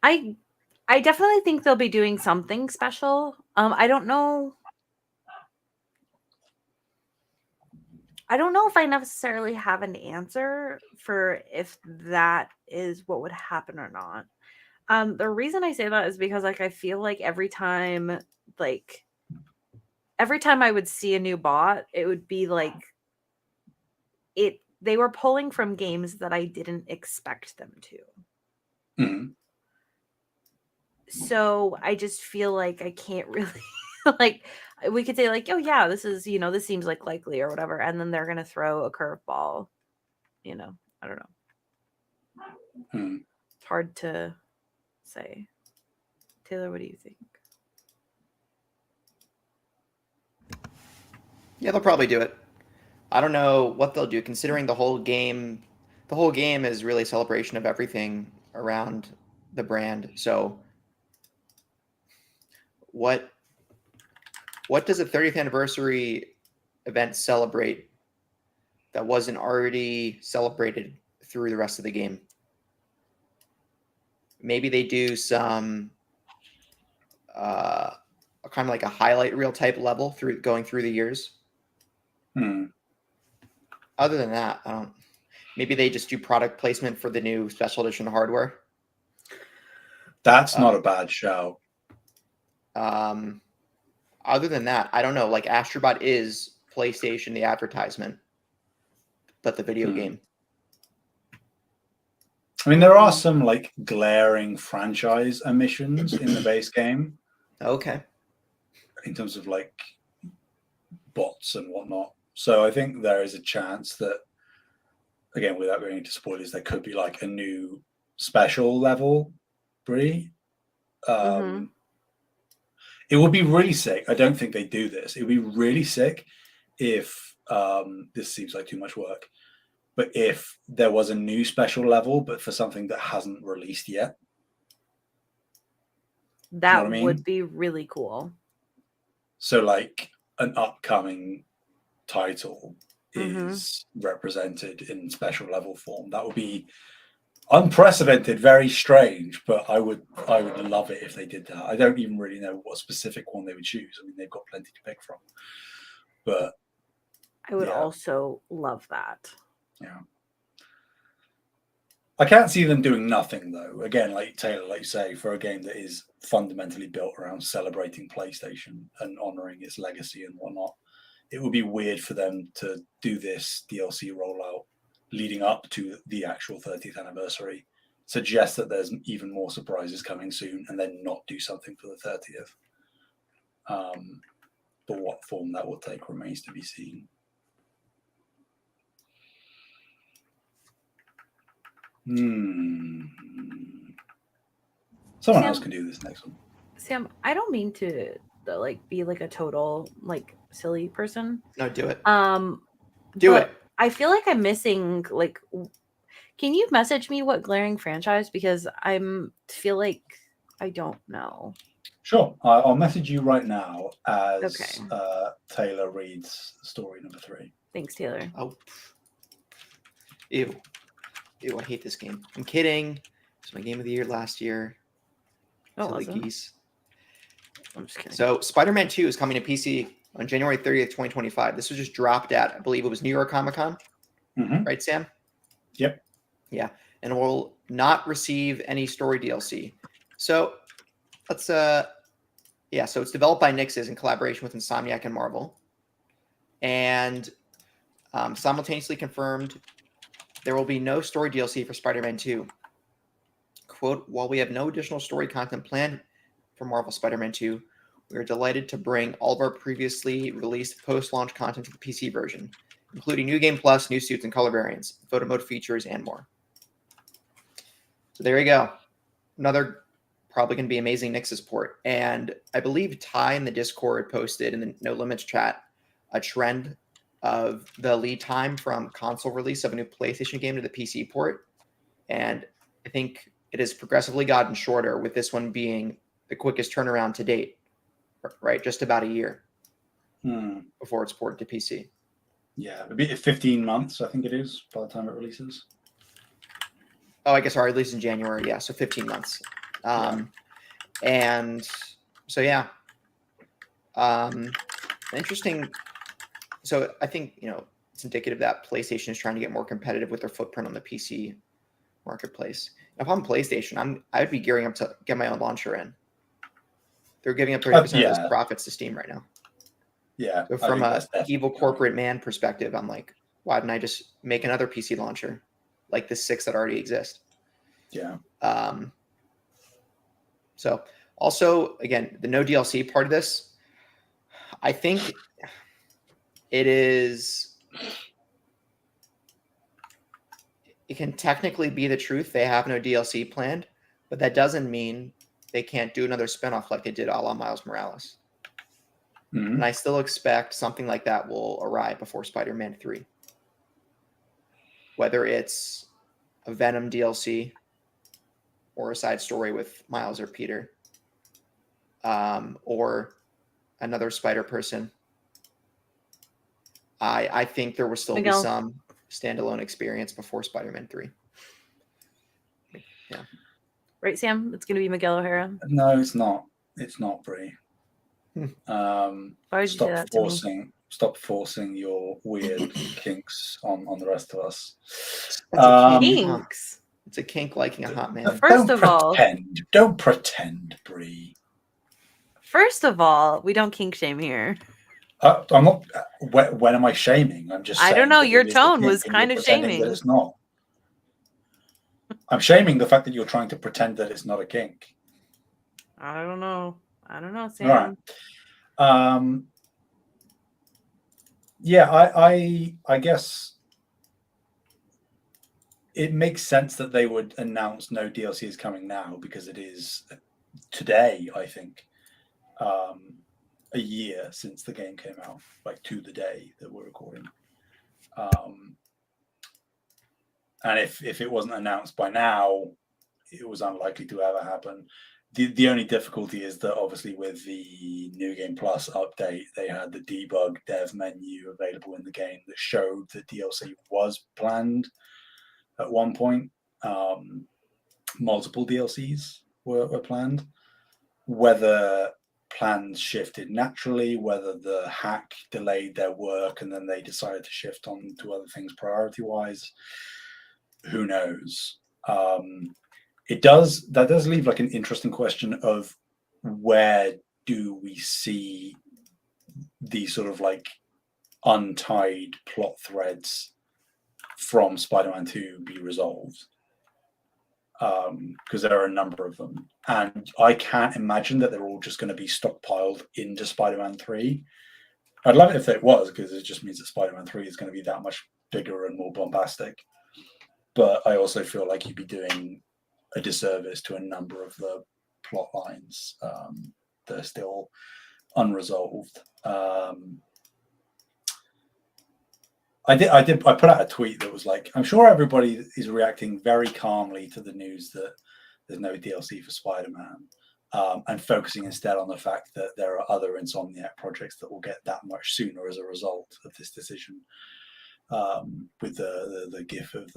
I definitely think they'll be doing something special. I don't know. I don't know if I necessarily have an answer for if that is what would happen or not. The reason I say that is because like I feel like every time I would see a new bot, it would be like they were pulling from games that I didn't expect them to. Mm-hmm. So I just feel like I can't really like we could say like, oh yeah, this is, this seems like likely or whatever, and then they're gonna throw a curveball. I don't know. Hmm. It's hard to say. Taylor, what do you think? Yeah, they'll probably do it. I don't know what they'll do, considering the whole game is really a celebration of everything around the brand. So what does a 30th anniversary event celebrate that wasn't already celebrated through the rest of the game? Maybe they do some kind of like a highlight reel type level going through the years. Other than that, I don't. Maybe they just do product placement for the new special edition hardware. That's not a bad show. Other than that, I don't know. Like Astrobot is PlayStation, the advertisement, but the video game. I mean, there are some like glaring franchise omissions in the base game. Okay. In terms of like bots and whatnot. So I think there is a chance that, again, without going into spoilers, there could be like a new special level, Bree. It would be really sick. I don't think they do this. It would be really sick if this seems like too much work, but if there was a new special level, but for something that hasn't released yet. That You know what I mean? would be really cool. So like an upcoming title Mhm. is represented in special level form. That would be unprecedented, very strange, but I would love it if they did that. I don't even really know what specific one they would choose. I mean, they've got plenty to pick from, but I would yeah. also love that. Yeah. I can't see them doing nothing though. Again, like Taylor, like you say, for a game that is fundamentally built around celebrating PlayStation and honoring its legacy and whatnot, it would be weird for them to do this DLC rollout leading up to the actual 30th anniversary, suggest that there's even more surprises coming soon, and then not do something for the 30th. But what form that will take remains to be seen. Someone else can do this next one. Sam, I don't mean to like be like a total like silly person. No, do it. Do it. I feel like I'm missing like. Can you message me what glaring franchise? Because feel like I don't know. Sure, I'll message you right now as Okay. Taylor reads story number 3. Thanks, Taylor. Oh, ew, I hate this game. I'm kidding. It's my game of the year last year. Silly geese. I'm just kidding. So Spider-Man 2 is coming to PC on January 30th, 2025. This was just dropped at, I believe it was New York Comic Con. Mm-hmm. Right, Sam? Yep. Yeah. And will not receive any story DLC. So let's so it's developed by Nixes in collaboration with Insomniac and Marvel. And simultaneously confirmed there will be no story DLC for Spider-Man 2. Quote, while we have no additional story content planned for Marvel Spider-Man 2, we are delighted to bring all of our previously released post-launch content to the PC version, including New Game Plus, new suits and color variants, photo mode features, and more. So there you go. Another probably going to be amazing Nixes port. And I believe Ty in the Discord posted in the No Limits chat a trend of the lead time from console release of a new PlayStation game to the PC port. And I think it has progressively gotten shorter, with this one being the quickest turnaround to date, right? Just about a year before it's ported to PC. Yeah, it'll be 15 months, I think it is, by the time it releases. Oh, I guess our release in January. Yeah, so 15 months. And so, yeah. Interesting. So I think, it's indicative that PlayStation is trying to get more competitive with their footprint on the PC marketplace. If I'm PlayStation, I would be gearing up to get my own launcher in. They're giving up 30% of those profits to Steam right now. Yeah. So from a evil corporate man perspective, I'm like, why didn't I just make another PC launcher like the 6 that already exist? Yeah. So also, again, the no DLC part of this, I think it can technically be the truth. They have no DLC planned, but that doesn't mean they can't do another spinoff like they did a la Miles Morales. Mm-hmm. And I still expect something like that will arrive before Spider-Man 3. Whether it's a Venom DLC or a side story with Miles or Peter, or another Spider-Person. I think there will still be some standalone experience before Spider-Man 3. Yeah. Right, Sam? It's going to be Miguel O'Hara? No, it's not. It's not, Bree. Why would you say that to me? Stop forcing your weird kinks on the rest of us. Kinks? It's a kink liking a hot man. Don't pretend, Bree. First of all, we don't kink shame here. I'm not. When am I shaming? I'm just. I don't know. Your tone was kind of shaming. That it's not. I'm shaming the fact that you're trying to pretend that it's not a kink. I don't know, Sam. All right. Yeah, I guess it makes sense that they would announce no DLC is coming now, because it is today, I think. a year since the game came out, like to the day that we're recording. And if it wasn't announced by now, it was unlikely to ever happen. The only difficulty is that obviously with the New Game Plus update, they had the debug dev menu available in the game that showed that DLC was planned at one point. Multiple DLCs were planned. Whether plans shifted naturally, whether the hack delayed their work and then they decided to shift on to other things priority-wise, who knows? That does leave like an interesting question of where do we see these sort of like untied plot threads from Spider-Man 2 be resolved? Because there are a number of them, and I can't imagine that they're all just going to be stockpiled into Spider-Man 3. I'd love it if it was, because it just means that Spider-Man 3 is going to be that much bigger and more bombastic. But I also feel like you'd be doing a disservice to a number of the plot lines that are still unresolved. I put out a tweet that was like, I'm sure everybody is reacting very calmly to the news that there's no DLC for Spider-Man, and focusing instead on the fact that there are other Insomniac projects that will get that much sooner as a result of this decision. With the gif of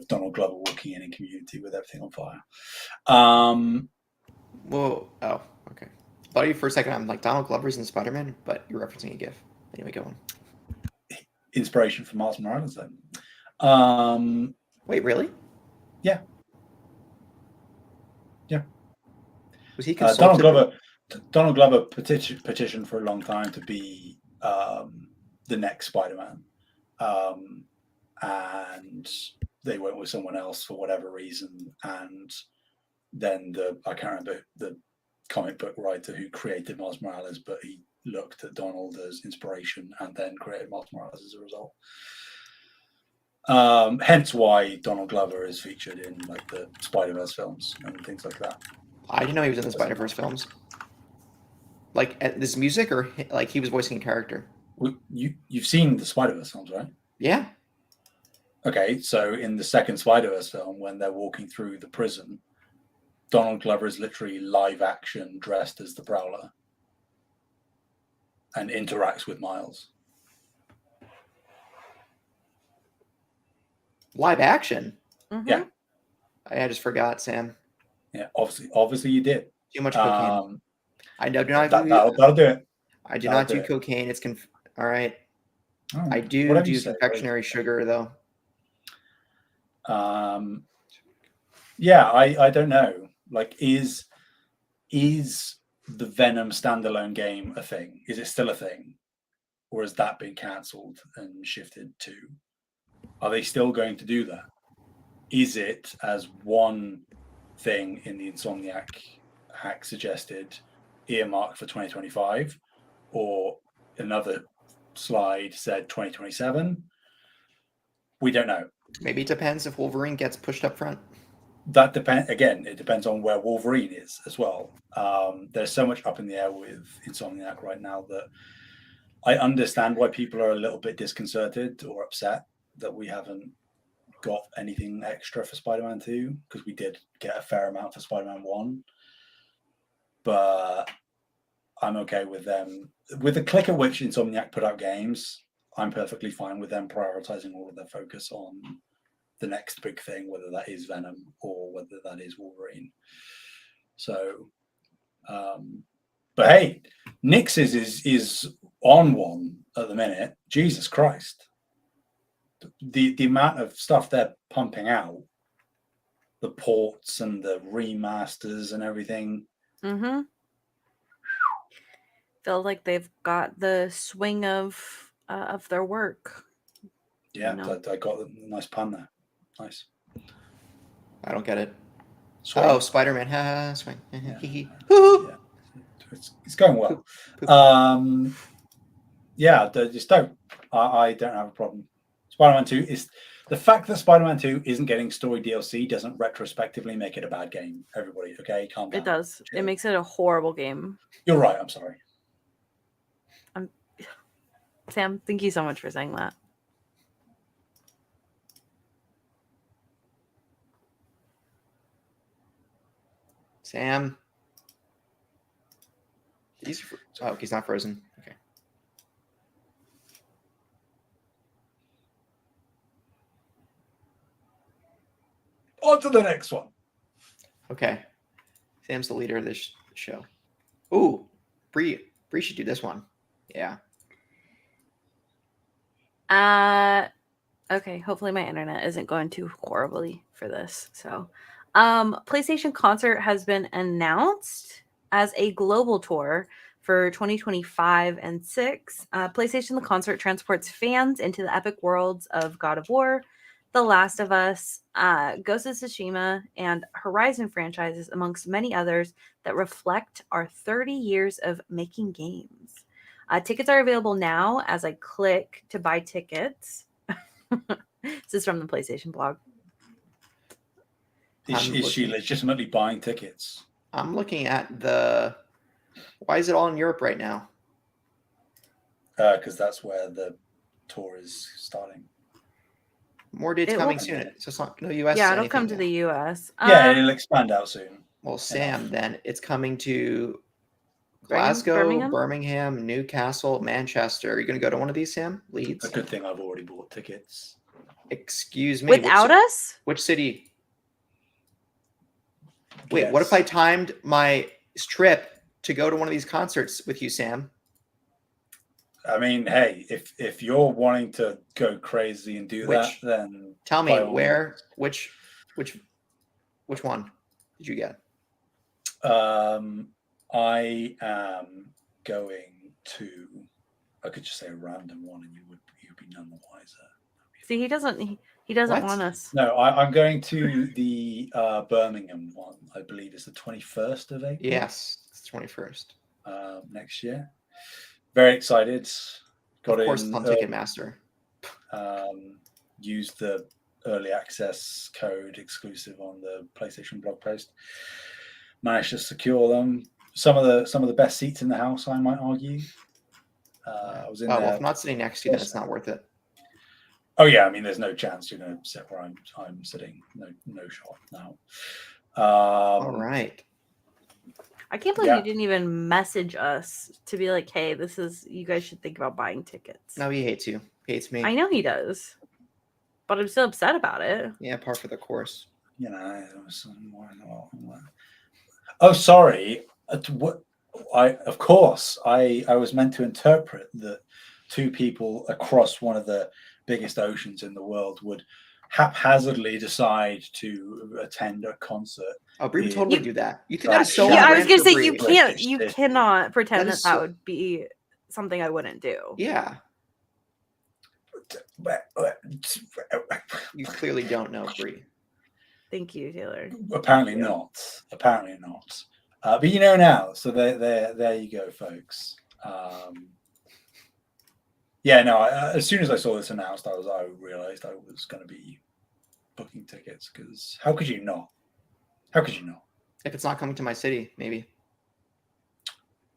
Donald Glover walking in Community with everything on fire. Whoa! Oh, okay. Thought you for a second. I'm like Donald Glover's in Spider-Man, but you're referencing a gif. Anyway, go on. Inspiration from Miles Morales, then. Wait, really? Yeah. Was he consulted? Donald Glover petitioned for a long time to be the next Spider-Man, and they went with someone else for whatever reason. And then I can't remember the comic book writer who created Miles Morales, but he looked at Donald as inspiration and then created Miles Morales as a result. Hence why Donald Glover is featured in like the Spider-Verse films and things like that. I didn't know he was in the Spider-Verse films. Like this music, or like he was voicing a character. You've seen the Spider-Verse films, right? Yeah. Okay, so in the second Spider-Verse film, when they're walking through the prison, Donald Glover is literally live action dressed as the Prowler and interacts with Miles. Live action? Mm-hmm. Yeah. I just forgot, Sam. Yeah, obviously you did. Too much cocaine. I do not. That'll do it. I do not do cocaine. It's all right. Oh, I do confectionery sugar though. Yeah, I don't know. Like, is the Venom standalone game a thing? Is it still a thing, or has that been cancelled and shifted to? Are they still going to do that? Is it, as one thing in the Insomniac hack suggested, earmarked for 2025, or another slide said 2027? We don't know. Maybe it depends if Wolverine gets pushed up front. That depends. Again, it depends on where Wolverine is as well. There's so much up in the air with Insomniac right now that I understand why people are a little bit disconcerted or upset that we haven't got anything extra for Spider-Man 2, because we did get a fair amount for Spider-Man 1. But I'm okay with them. With the click at which Insomniac put out games, I'm perfectly fine with them prioritizing all of their focus on the next big thing, whether that is Venom or whether that is Wolverine. So, but hey, Nix's is on one at the minute. Jesus Christ. The amount of stuff they're pumping out, the ports and the remasters and everything. Mm-hmm. Feel like they've got the swing of their work. Yeah, you know? I got a nice pun there. Nice. I don't get it. Swing. Oh, Spider-Man. Ha, swing. Yeah. Yeah. It's going well. Just don't. I don't have a problem. Spider-Man 2 is The fact that Spider-Man 2 isn't getting story DLC doesn't retrospectively make it a bad game. Everybody, okay, calm down. It does. Chill. It makes it a horrible game. You're right. I'm sorry. Sam, thank you so much for saying that. Sam. He's not frozen. Okay. On to the next one. Okay. Sam's the leader of this show. Ooh, Bree should do this one. Yeah. Okay, hopefully my internet isn't going too horribly for this. So, PlayStation Concert has been announced as a global tour for 2025 and 6. PlayStation The Concert transports fans into the epic worlds of God of War, The Last of Us, Ghost of Tsushima, and Horizon franchises, amongst many others that reflect our 30 years of making games. Tickets are available now as I click to buy tickets. This is from the PlayStation blog. Is she legitimately buying tickets? I'm looking at the... Why is it all in Europe right now? Because that's where the tour is starting. More dates coming soon. So it's not no US. Yeah, it'll come to the US. Yeah, it'll expand out soon. Well, Sam, then it's coming to Glasgow, Birmingham, Newcastle, Manchester. Are you going to go to one of these, Sam? Leeds? A good thing I've already bought tickets. Excuse me. Without us? Which city? Wait, yes. What if I timed my trip to go to one of these concerts with you, Sam? I mean, hey, if you're wanting to go crazy and do that, then tell me where, which one did you get? I am going to. I could just say a random one, and you'd be none the wiser. See, he doesn't want us. No, I'm going to the Birmingham one. I believe it's the 21st of April. Yes, it's 21st. Next year. Very excited. Got of course, it's on Ticketmaster. Used the early access code exclusive on the PlayStation blog post. Managed to secure them. Some of the best seats in the house, I might argue. I was in there. Well, if I'm not sitting next to you, then it's not worth it. Oh yeah, I mean, there's no chance you're going to sit where I'm sitting. No shot now. All right. I can't believe you didn't even message us to be like, hey, you guys should think about buying tickets. No, he hates you. He hates me. I know he does. But I'm still upset about it. Yeah, par for the course. You know, oh, sorry. I was meant to interpret that two people across one of the biggest oceans in the world would haphazardly decide to attend a concert. Oh, Bree would totally do that. You think that is so? Yeah, I was going to say you cannot pretend that would be something I wouldn't do. Yeah. You clearly don't know, Bree. Thank you, Taylor. Apparently not. But you know now. So there you go, folks. Yeah, no. As soon as I saw this announced, I realized I was going to be booking tickets because how could you not? How could you not? If it's not coming to my city, maybe.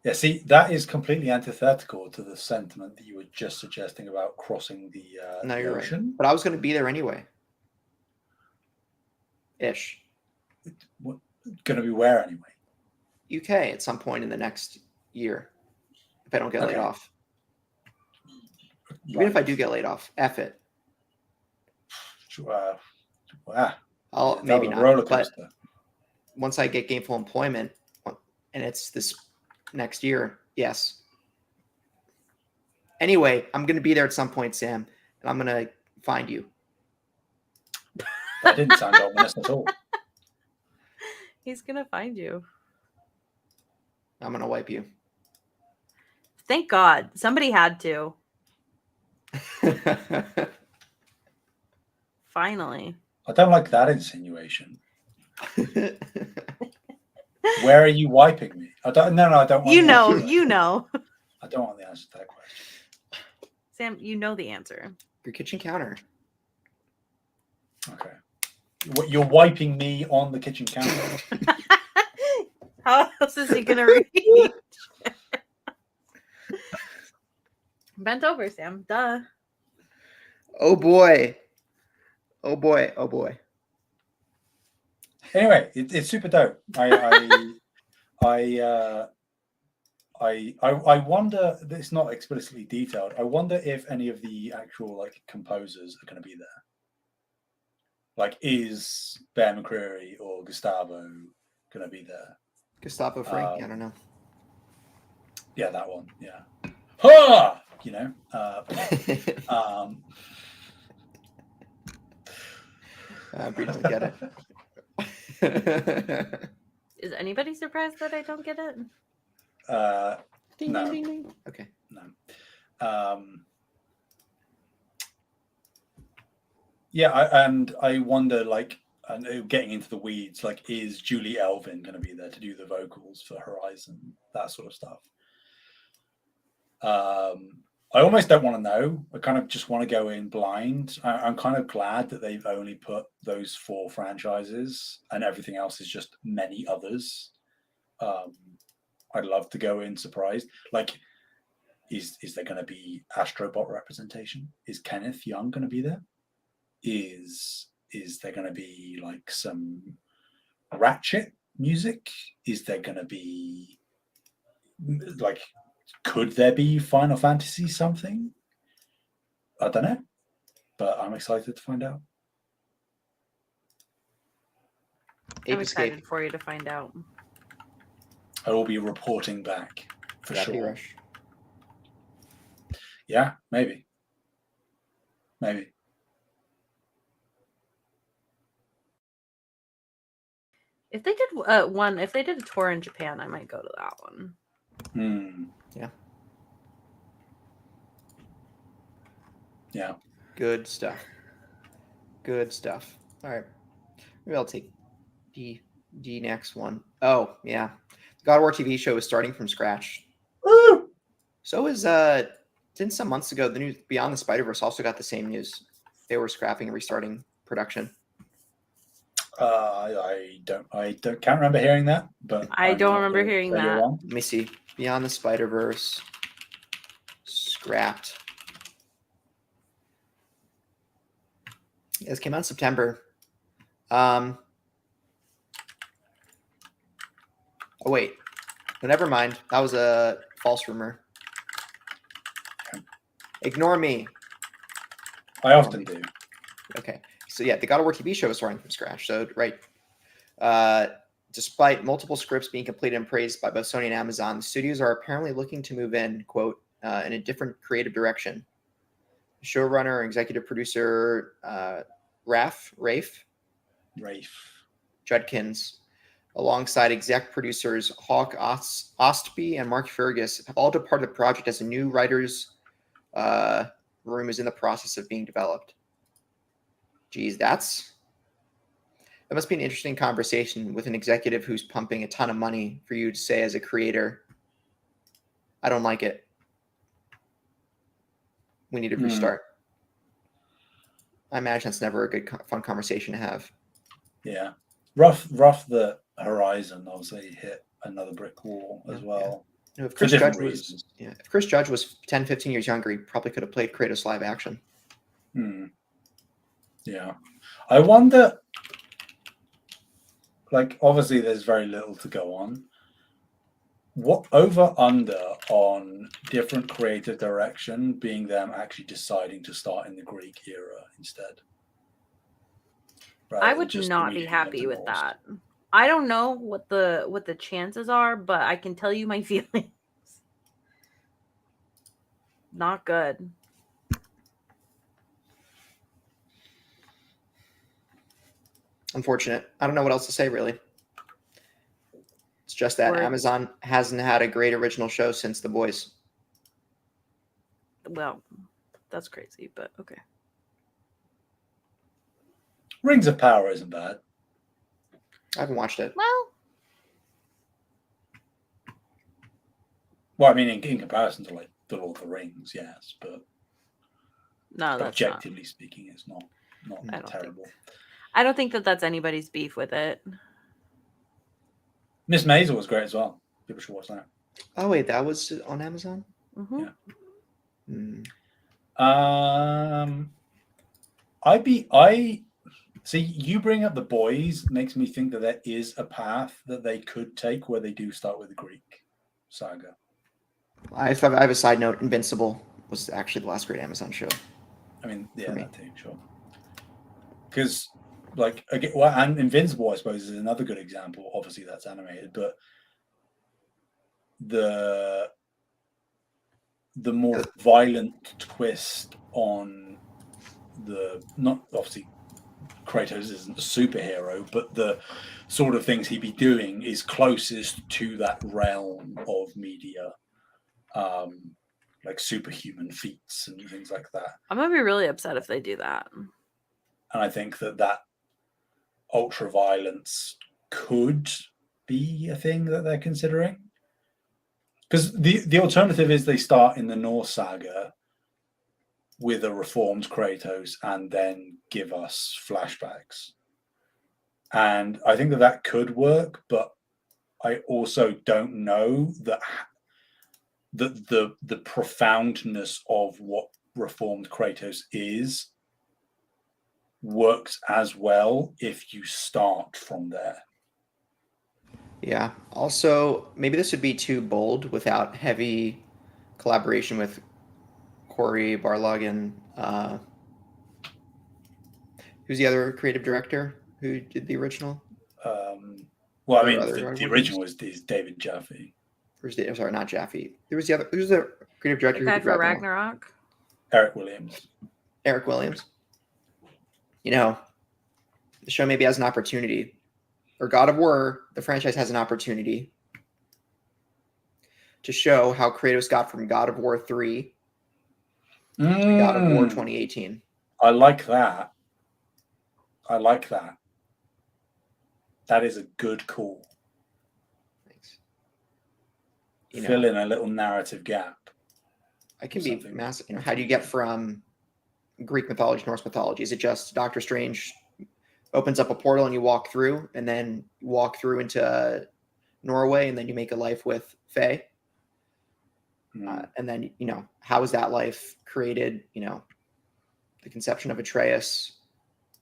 Yeah, see, that is completely antithetical to the sentiment that you were just suggesting about crossing the you're ocean. Right. But I was going to be there anyway. Ish. Going to be where anyway? UK at some point in the next year, if I don't get laid off. Even if I do get laid off, F it. I'll maybe not. But once I get gainful employment, and it's this next year, yes. Anyway, I'm going to be there at some point, Sam, and I'm going to find you. That didn't sound ominous at all. He's going to find you. I'm going to wipe you. Thank God. Somebody had to. Finally. I don't like that insinuation. Where are you wiping me? I don't want you know. I don't want the answer to that question. Sam, you know the answer. Your kitchen counter. Okay. You're wiping me on the kitchen counter. How else is he gonna reach? Bent over, Sam. Duh. Oh boy. Oh boy. Oh boy. Anyway, it's super dope. I wonder. It's not explicitly detailed. I wonder if any of the actual like composers are going to be there. Like, is Bear McCreary or Gustavo going to be there? Gustavo Fring? I don't know. Yeah, that one. Yeah. Ha! You know. Bree doesn't get it. Is anybody surprised that I don't get it? Ding, No. ding, ding, ding. Okay. No. Yeah, I wonder, like, and getting into the weeds, like, is Julie Elvin going to be there to do the vocals for Horizon, that sort of stuff? I almost don't want to know. I kind of just want to go in blind. I'm kind of glad that they've only put those 4 franchises and everything else is just many others. I'd love to go in surprised. Like, is there going to be Astrobot representation? Is Kenneth Young going to be there? Is there going to be like some Ratchet music? Is there going to be like, could there be Final Fantasy something? I don't know, but I'm excited to find out. I'm excited for you to find out. I will be reporting back for sure. Rush. Yeah, maybe. If they did if they did a tour in Japan, I might go to that one. Yeah. Good stuff. All right. Maybe I'll take the next one. Oh, yeah. The God of War TV show is starting from scratch. Woo! So is didn't some months ago the new Beyond the Spider-Verse also got the same news. They were scrapping and restarting production. I can't remember hearing that, but I don't remember hearing that. Let me see. Beyond the Spider-Verse scrapped. This came out in September. Oh wait. No, never mind. That was a false rumor. Ignore me. I often do. Okay. So yeah, the God of War TV show is starting from scratch. So right. Despite multiple scripts being completed and praised by both Sony and Amazon, the studios are apparently looking to move in, quote, in a different creative direction. Showrunner and executive producer Rafe Judkins, alongside exec producers Hawk Ostby and Mark Fergus, have all departed the project as a new writer's room is in the process of being developed. Geez, that must be an interesting conversation with an executive who's pumping a ton of money for you to say as a creator, I don't like it. We need to restart. I imagine that's never a good, fun conversation to have. Yeah. Rough the Horizon obviously hit another brick wall as well. Yeah. If Chris Judge was 10, 15 years younger, he probably could have played Kratos live action. Yeah. I wonder, like, obviously there's very little to go on. What over under on different creative direction being them actually deciding to start in the Greek era instead? I would not be happy with that. I don't know what the chances are, but I can tell you my feelings. Not good. Unfortunate. I don't know what else to say, really. It's just that Amazon hasn't had a great original show since The Boys. Well, that's crazy, but okay. Rings of Power isn't bad. I haven't watched it. Well, I mean, in comparison to Lord of the Rings, yes, but no, that's objectively speaking, it's not. not I don't terrible. I don't think that that's anybody's beef with it. Miss Maisel was great as well. People should watch that. Oh wait, that was on Amazon. Mm-hmm. Yeah. Hmm. I see you bring up The Boys makes me think that there is a path that they could take where they do start with the Greek saga. I have a side note. Invincible was actually the last great Amazon show. I mean, yeah, me. that too, sure. Because, like, again, well, and Invincible, I suppose, is another good example. Obviously, that's animated, but the more violent twist on the, not obviously Kratos isn't a superhero, but the sort of things he'd be doing is closest to that realm of media, like superhuman feats and things like that. I'm gonna be really upset if they do that. And I think that ultra violence could be a thing that they're considering. Because the alternative is they start in the Norse saga with a reformed Kratos and then give us flashbacks. And I think that could work, but I also don't know that the profoundness of what reformed Kratos is works as well if you start from there. Yeah. Also, maybe this would be too bold without heavy collaboration with Corey Barlog and who's the other creative director who did the original? Well, I mean, the original is David Jaffe. I'm sorry, not Jaffe. Who's the creative director? The guy who did for Ragnarok? Eric Williams. Eric Williams. You know, the show maybe has an opportunity, or God of War, the franchise has an opportunity to show how Kratos got from God of War 3 to God of War 2018. I like that. That is a good call. Thanks. Fill in a little narrative gap. I can be massive. How do you get from Greek mythology to Norse mythology? Is it just Doctor Strange opens up a portal and you walk through, and then you walk through into Norway, and then you make a life with Faye? And then, how is that life created? The conception of Atreus.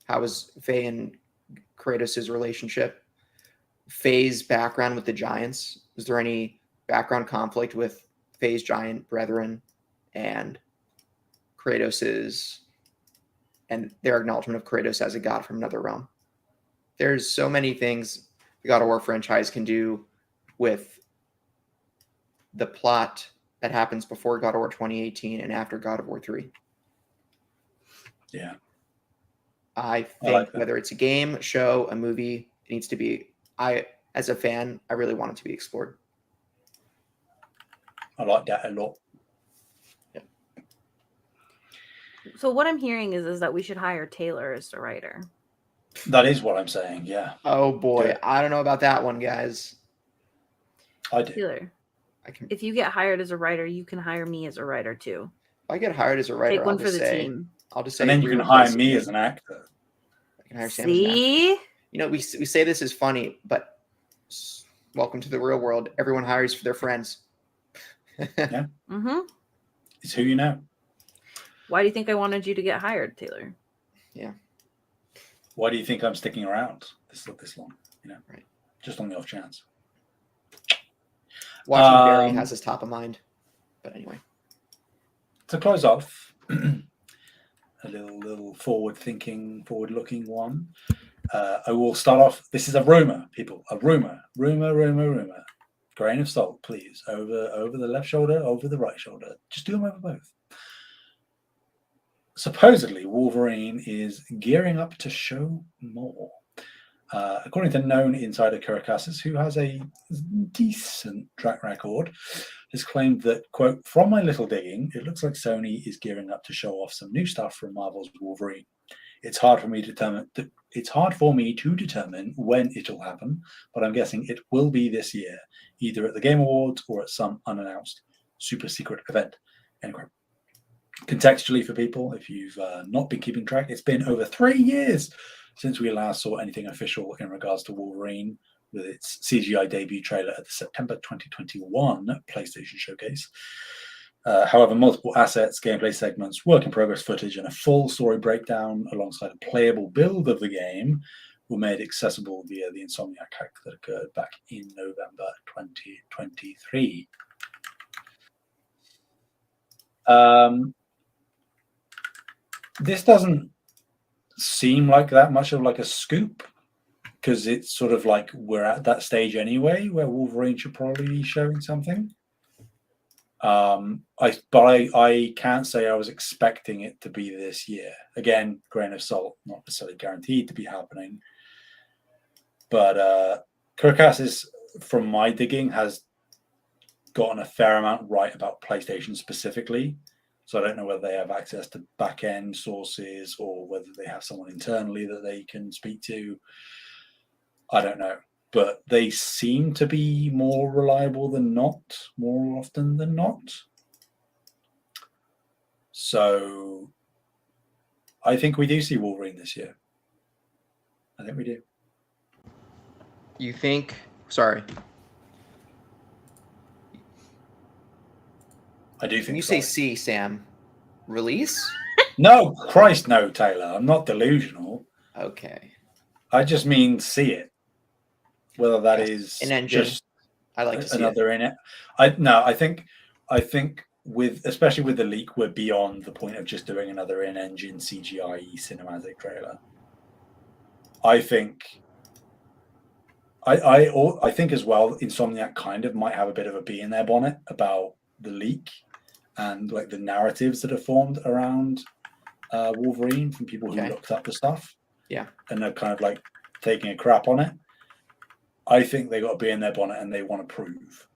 How is Faye and Kratos' relationship? Faye's background with the giants. Is there any background conflict with Faye's giant brethren and Kratos's, and their acknowledgement of Kratos as a god from another realm? There's so many things the God of War franchise can do with the plot that happens before God of War 2018 and after God of War 3. Yeah. I think whether it's a game, show, a movie, it needs to be, as a fan, I really want it to be explored. I like that a lot. Yeah. So what I'm hearing is that we should hire Taylor as the writer. That is what I'm saying, yeah. Oh boy, I don't know about that one, guys. I do. Taylor, if you get hired as a writer, you can hire me as a writer too. If I get hired as a writer, Take one for the team. I'll just say, and then you can hire me as an actor. I can hire Sam as an actor. We say this is funny, but welcome to the real world. Everyone hires for their friends. Yeah. Mm-hmm. It's who you know. Why do you think I wanted you to get hired, Taylor? Yeah. Why do you think I'm sticking around this long? Right. Just on the off chance. Watching Barry has his top of mind. But anyway. To close off, a little forward-looking one. I will start off. This is a rumor, people. A rumor. Grain of salt, please. Over the left shoulder, over the right shoulder. Just do them over both. Supposedly, Wolverine is gearing up to show more. According to known insider Kirakasis, who has a decent track record, has claimed that, quote, "From my little digging, it looks like Sony is gearing up to show off some new stuff from Marvel's Wolverine. It's hard for me to determine when it'll happen, but I'm guessing it will be this year, either at the Game Awards or at some unannounced super secret event." End quote. Contextually for people, if you've not been keeping track, it's been over 3 years since we last saw anything official in regards to Wolverine, with its CGI debut trailer at the September 2021 PlayStation Showcase. However, multiple assets, gameplay segments, work in progress footage, and a full story breakdown alongside a playable build of the game were made accessible via the Insomniac hack that occurred back in November 2023. This doesn't seem like that much of like a scoop, because it's sort of like we're at that stage anyway where Wolverine should probably be showing something. I can't say I was expecting it to be this year. Again, grain of salt, not necessarily guaranteed to be happening. But Kirkas is, from my digging, has gotten a fair amount right about PlayStation specifically. So I don't know whether they have access to back-end sources or whether they have someone internally that they can speak to. I don't know. But they seem to be more reliable than not, more often than not. So I think we do see Wolverine this year. I think we do. You think? Sorry. I do think. When you say see, Sam, release? No, Christ, no, Taylor. I'm not delusional. Okay. I just mean see it. Whether that is an engine. just I like to see another in it. I think with, especially with the leak, we're beyond the point of just doing another in-engine CGI cinematic trailer. I think as well, Insomniac kind of might have a bit of a bee in their bonnet about the leak and like the narratives that are formed around Wolverine from people who looked up the stuff. Yeah. And they're kind of like taking a crap on it. I think they got a bee in their bonnet and they want to prove.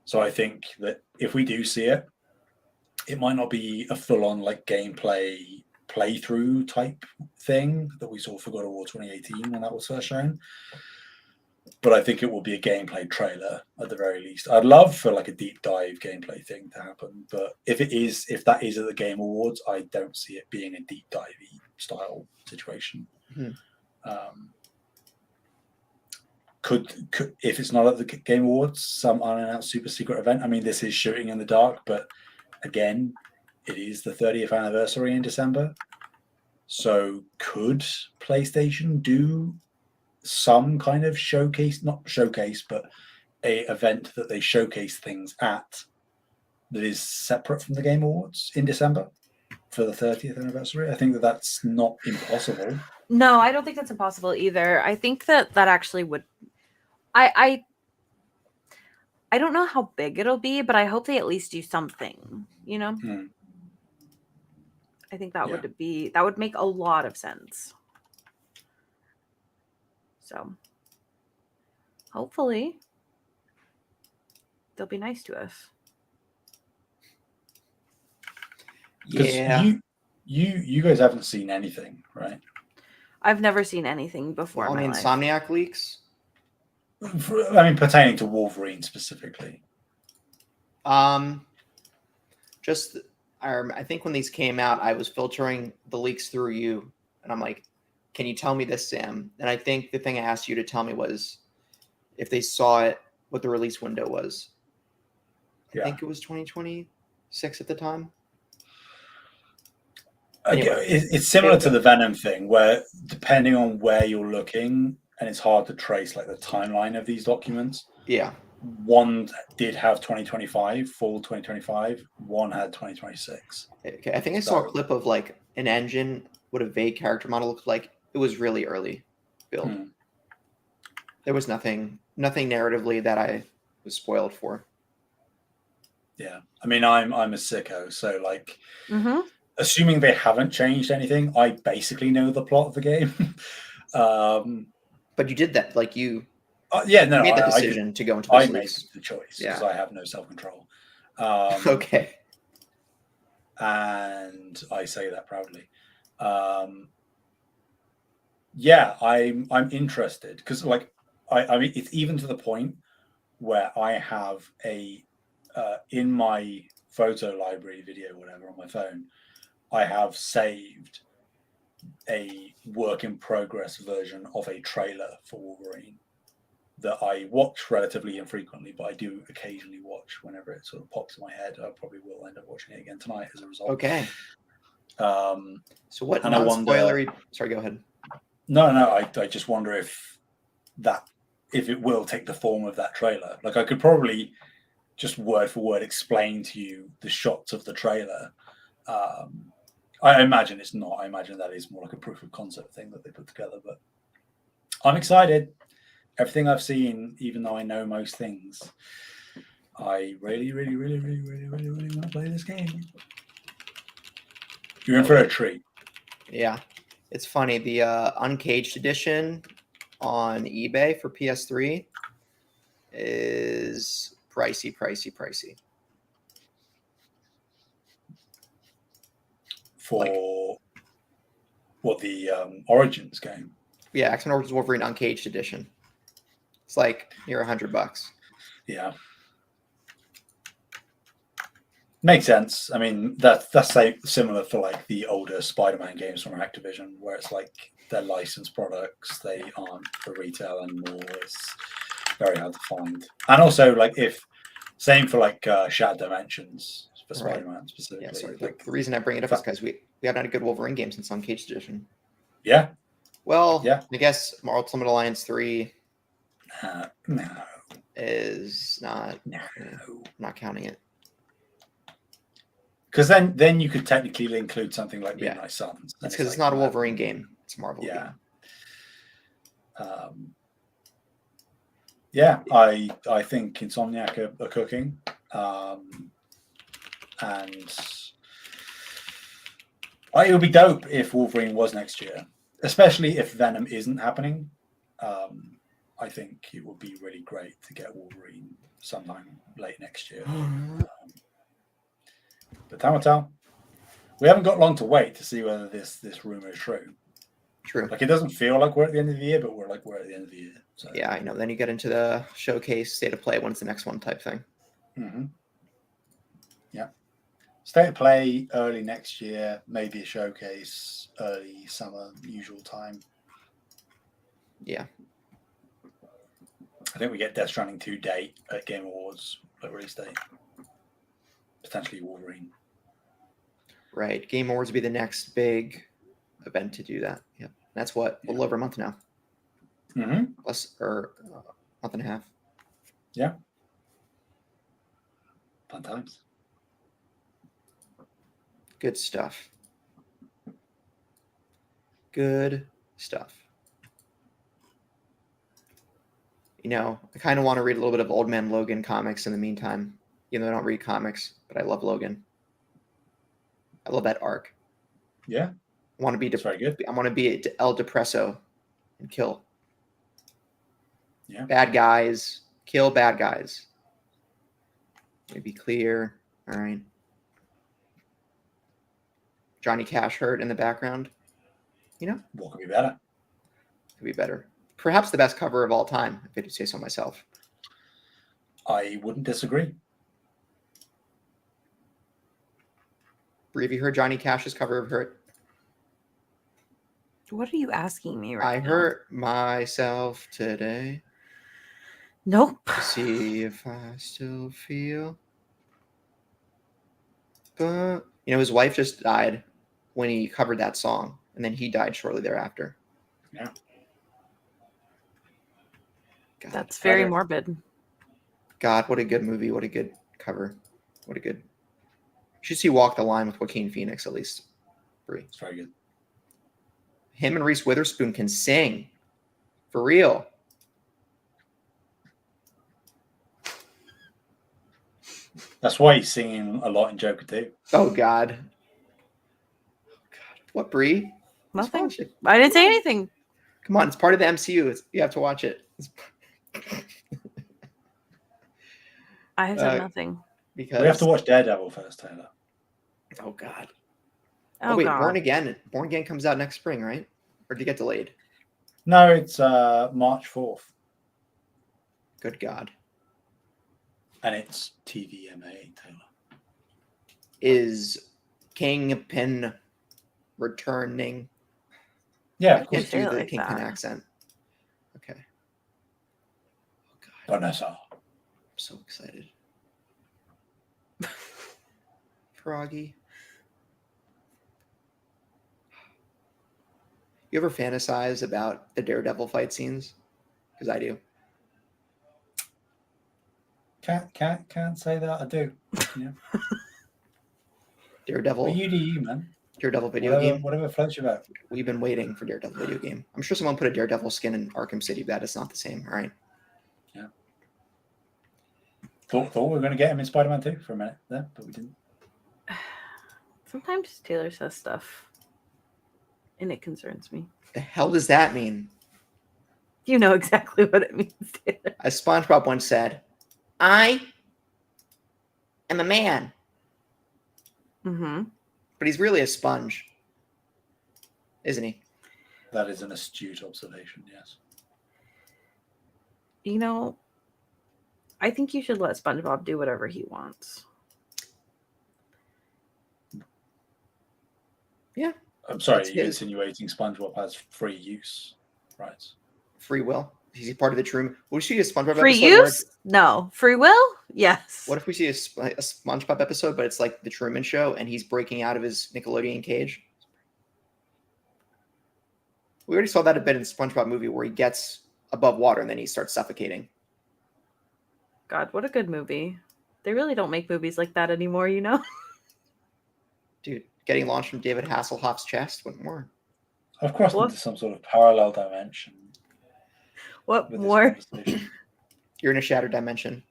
So I think that if we do see it, it might not be a full-on like gameplay playthrough type thing that we saw for God of War 2018 when that was first shown. But I think it will be a gameplay trailer at the very least. I'd love for like a deep dive gameplay thing to happen, but if that is at the Game Awards, I don't see it being a deep divey style situation. Could if it's not at the Game Awards, some unannounced super secret event. I mean, this is shooting in the dark, but again, it is the 30th anniversary in December. So could PlayStation do some kind of showcase, not showcase, but a event that they showcase things at that is separate from the Game Awards in December for the 30th anniversary? I think that that's not impossible. No, I don't think that's impossible either. I think that actually would. I don't know how big it'll be, but I hope they at least do something, you know? I think that would make a lot of sense. So hopefully they'll be nice to us. Yeah. You guys haven't seen anything, right? I've never seen anything before. On the Insomniac leaks? I mean, pertaining to Wolverine specifically. Just I think when these came out, I was filtering the leaks through you, and I'm like, "Can you tell me this, Sam?" And I think the thing I asked you to tell me was if they saw it, what the release window was. I think it was 2026 at the time. Anyway, it's similar to the Venom thing, where depending on where you're looking, and it's hard to trace like the timeline of these documents. Yeah. One did have 2025, full 2025. One had 2026. Okay. I think I saw a clip of like an engine, what a vague character model looked like. It was really early build. There was nothing narratively that I was spoiled for. Yeah. I mean, I'm a sicko, so like assuming they haven't changed anything, I basically know the plot of the game. But you did that, like you. You made the decision to go into this. I made the choice because I have no self-control. Okay. And I say that proudly. I'm interested because, like, I mean, it's even to the point where I have a in my photo library video, whatever, on my phone, I have saved a work in progress version of a trailer for Wolverine that I watch relatively infrequently, but I do occasionally watch whenever it sort of pops in my head. I probably will end up watching it again tonight as a result. Okay. So what and I wonder- non-spoilery? Sorry, go ahead. No, I just wonder if it will take the form of that trailer. Like I could probably just word for word explain to you the shots of the trailer. I imagine it's not. I imagine that is more like a proof of concept thing that they put together. But I'm excited. Everything I've seen, even though I know most things, I really, really, really, really, really, really, really want to play this game. You're in for a treat. Yeah, it's funny. The Uncaged edition on eBay for PS3 is pricey. For what, the Origins game? Yeah, X-Men Origins Wolverine Uncaged edition. It's like near $100. Yeah. Makes sense. I mean, that's like similar for like the older Spider-Man games from Activision, where it's like they're licensed products, they aren't for retail anymore. It's very hard to find. And also, like, same for like Shattered Dimensions for Spider-Man specifically. Yeah, sorry. Like, the reason I bring it up is because we haven't had a good Wolverine game since Uncaged edition. Yeah. Well, yeah. I guess Ultimate Alliance 3 No. is not. No. I'm not counting it. Because then you could technically include something like Midnight Suns. It's because it's not a Wolverine game. It's a Marvel game. I think Insomniac are cooking. And it would be dope if Wolverine was next year, especially if Venom isn't happening. I think it would be really great to get Wolverine sometime late next year. But time will tell. We haven't got long to wait to see whether this rumor is true. True. Like, it doesn't feel like we're at the end of the year, but we're at the end of the year. So. Yeah, I know. Then you get into the showcase, state of play, when's the next one type thing. Mm-hmm. Yeah. State of play early next year, maybe a showcase early summer, usual time. Yeah. I think we get Death Stranding 2 date at Game Awards, like release date. Potentially Wolverine. Right. Game Awards will be the next big event to do that. Yep. That's what, a little over a month now. Mm-hmm. Less, or a month and a half. Yeah. Fun times. Good stuff. Good stuff. You know, I kind of want to read a little bit of Old Man Logan comics in the meantime. Even though I don't read comics, but I love Logan. I love that arc. Yeah. I want to be very good. I want to be El Depresso and kill. Yeah. Bad guys. Kill bad guys. Let me be clear. All right. Johnny Cash hurt in the background. You know? What could be better? Could be better. Perhaps the best cover of all time, if I do say so myself. I wouldn't disagree. Bree, have you heard Johnny Cash's cover of Hurt? What are you asking me right I now? hurt myself today. Nope. To see if I still feel. But, you know, his wife just died when he covered that song, and then he died shortly thereafter. Yeah. God, That's very morbid. God, what a good movie. What a good cover. What a good. You should see Walk the Line with Joaquin Phoenix, at least. Bree. It's very good. Him and Reese Witherspoon can sing. For real. That's why he's singing a lot in Joker 2. Oh, God. What, Bree? Nothing. I didn't say anything. Come on, it's part of the MCU. You have to watch it. I have said nothing. Because we have to watch Daredevil first, Taylor. Oh, God. Oh, wait, God. Born Again comes out next spring, right? Or did it get delayed? No, it's March 4th. Good God. And it's TVMA, Taylor. Is Kingpin returning? Yeah, I of course. can't do Say it the like Kingpin that. accent. Okay. Oh, God, Vanessa. I'm so excited. Froggy. You ever fantasize about the Daredevil fight scenes? Because I do. Can't say that I do. Yeah. Daredevil. Well, you do you, man. Daredevil video game. Whatever floats your boat. We've been waiting for Daredevil video game. I'm sure someone put a Daredevil skin in Arkham City, but that is not the same. All right. Yeah. Thought we were going to get him in Spider-Man 2 for a minute there, but we didn't. Sometimes Taylor says stuff, and it concerns me. The hell does that mean? You know exactly what it means, Taylor. As SpongeBob once said, I am a man. Mm-hmm. But he's really a sponge, isn't he? That is an astute observation, yes. You know, I think you should let SpongeBob do whatever he wants. Yeah. I'm sorry, That's are you his. insinuating SpongeBob has free use rights? Free will. Is he part of the True? Will we see a SpongeBob Free episode? use? No. Free will? Yes. What if we see a SpongeBob episode, but it's like the Truman Show, and he's breaking out of his Nickelodeon cage? We already saw that a bit in the SpongeBob movie, where he gets above water and then he starts suffocating. God, what a good movie. They really don't make movies like that anymore, you know? Dude, getting launched from David Hasselhoff's chest. What more? I've crossed What? into some sort of parallel dimension. What with more? this conversation. You're in a shattered dimension.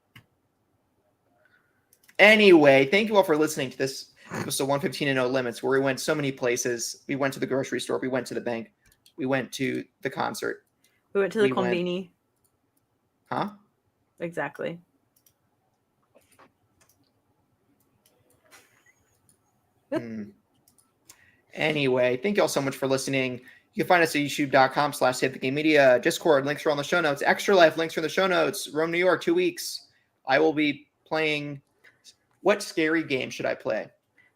Anyway, thank you all for listening to this episode 115 and No Limits, where we went so many places. We went to the grocery store. We went to the bank. We went to the concert. We went to the We went- conveni. Huh? Exactly. Anyway, thank you all so much for listening. You can find us at youtube.com/SaveTheGameMedia. Discord, links are on the show notes. Extra Life, links are in the show notes. Rome, New York, 2 weeks. I will be playing... What scary game should I play?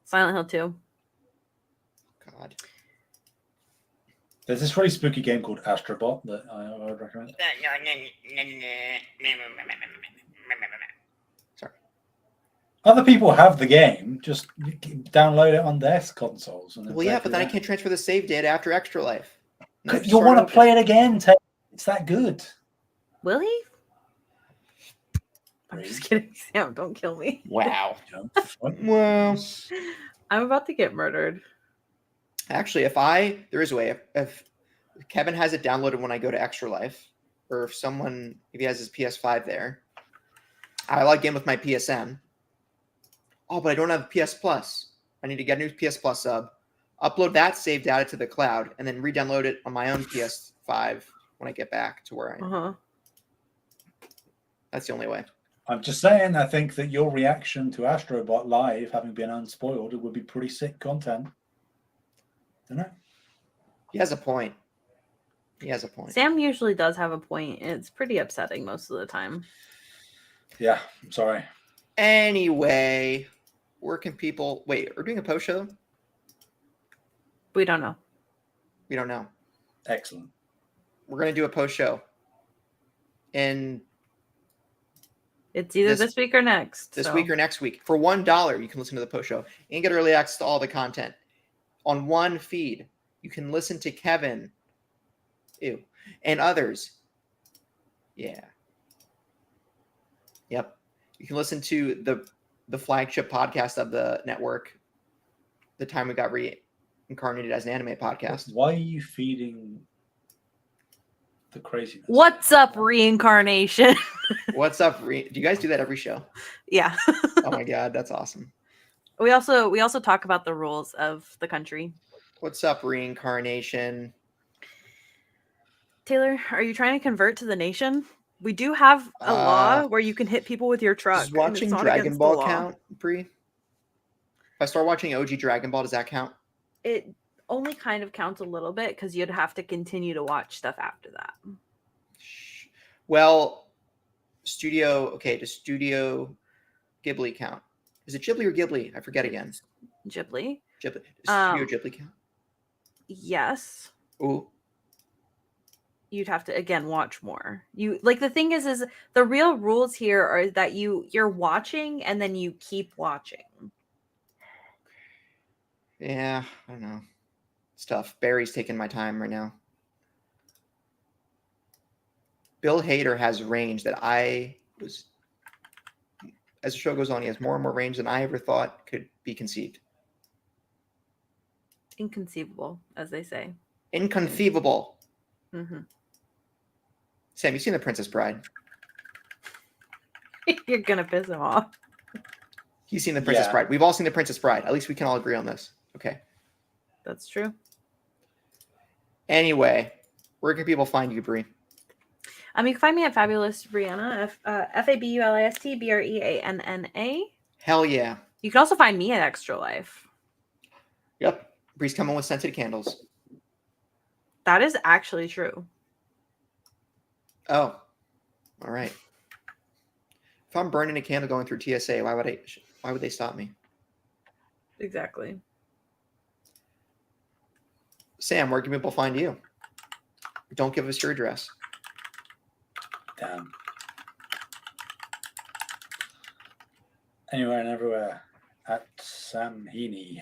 Silent Hill 2. God. There's this really spooky game called Astrobot that I would recommend. Sorry. Other people have the game, just download it on their consoles. And Well, yeah, but then I can't transfer the save data after Extra Life. You'll want to play it again. It's that good. Will he? I'm just kidding, Sam. Don't kill me. Wow. Well, Well, I'm about to get murdered. actually, there is a way. If Kevin has it downloaded when I go to Extra Life, or if he has his PS5 there, I log in with my PSN. Oh, but I don't have PS Plus. I need to get a new PS Plus sub, upload that save data to the cloud, and then re-download it on my own PS5 when I get back to where I am. Uh-huh. That's the only way. I'm just saying, I think that your reaction to Astrobot Live, having been unspoiled, it would be pretty sick content. Isn't it? He has a point. Sam usually does have a point. It's pretty upsetting most of the time. Yeah, I'm sorry. Anyway, where can people... Wait, we're doing a post show? We don't know. We don't know. Excellent. We're going to do a post show. And It's either this week or next. this week or next week. For $1, you can listen to the post show and get early access to all the content. On one feed, you can listen to Kevin and others. Yeah. Yep. You can listen to the flagship podcast of the network, The Time We Got Reincarnated as an Anime Podcast. Why are you feeding the craziness? What's up, reincarnation? What's up? Do you guys do that every show? Yeah. Oh my God, that's awesome. We also talk about the rules of the country. What's up, reincarnation? Taylor, are you trying to convert to the nation? We do have a law where you can hit people with your truck. Does watching Dragon Ball count, Bree? If I start watching OG Dragon Ball, does that count? It only kind of counts a little bit because you'd have to continue to watch stuff after that. Well, does Studio Ghibli count? Is it Ghibli or Ghibli? I forget again. Ghibli. Ghibli. Does Studio Ghibli count? Yes. Ooh. You'd have to again watch more. You like the thing is the real rules here are that you're watching and then you keep watching. Yeah, I don't know. It's tough. Barry's taking my time right now. Bill Hader has range that as the show goes on, he has more and more range than I ever thought could be conceived. Inconceivable, as they say. Inconceivable. Mm-hmm. Sam, you've seen The Princess Bride. You're gonna piss him off. He's seen The Princess Bride. We've all seen The Princess Bride. At least we can all agree on this. Okay. That's true. Anyway, where can people find you, Bree? You can find me at Fabulous Brianna, FabulistBreanna. Hell yeah. You can also find me at Extra Life. Yep. Bree's coming with scented candles. That is actually true. Oh. All right. If I'm burning a candle going through TSA, why would they stop me? Exactly. Sam, where can people find you? Don't give us your address. Damn. Anywhere and everywhere at Sam Heaney,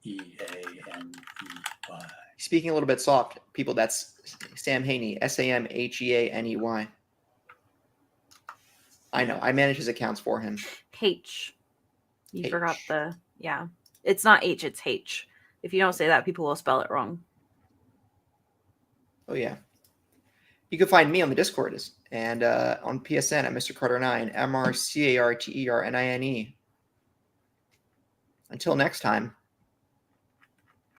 Heaney. Speaking a little bit soft, people, that's Sam Haney, SamHeaney. I know. I manage his accounts for him. H. You H. forgot the, yeah. It's not H, it's H. If you don't say that, people will spell it wrong. Oh, yeah. You can find me on the Discord and on PSN at Mr. Carter9, MrCarternine. Until next time.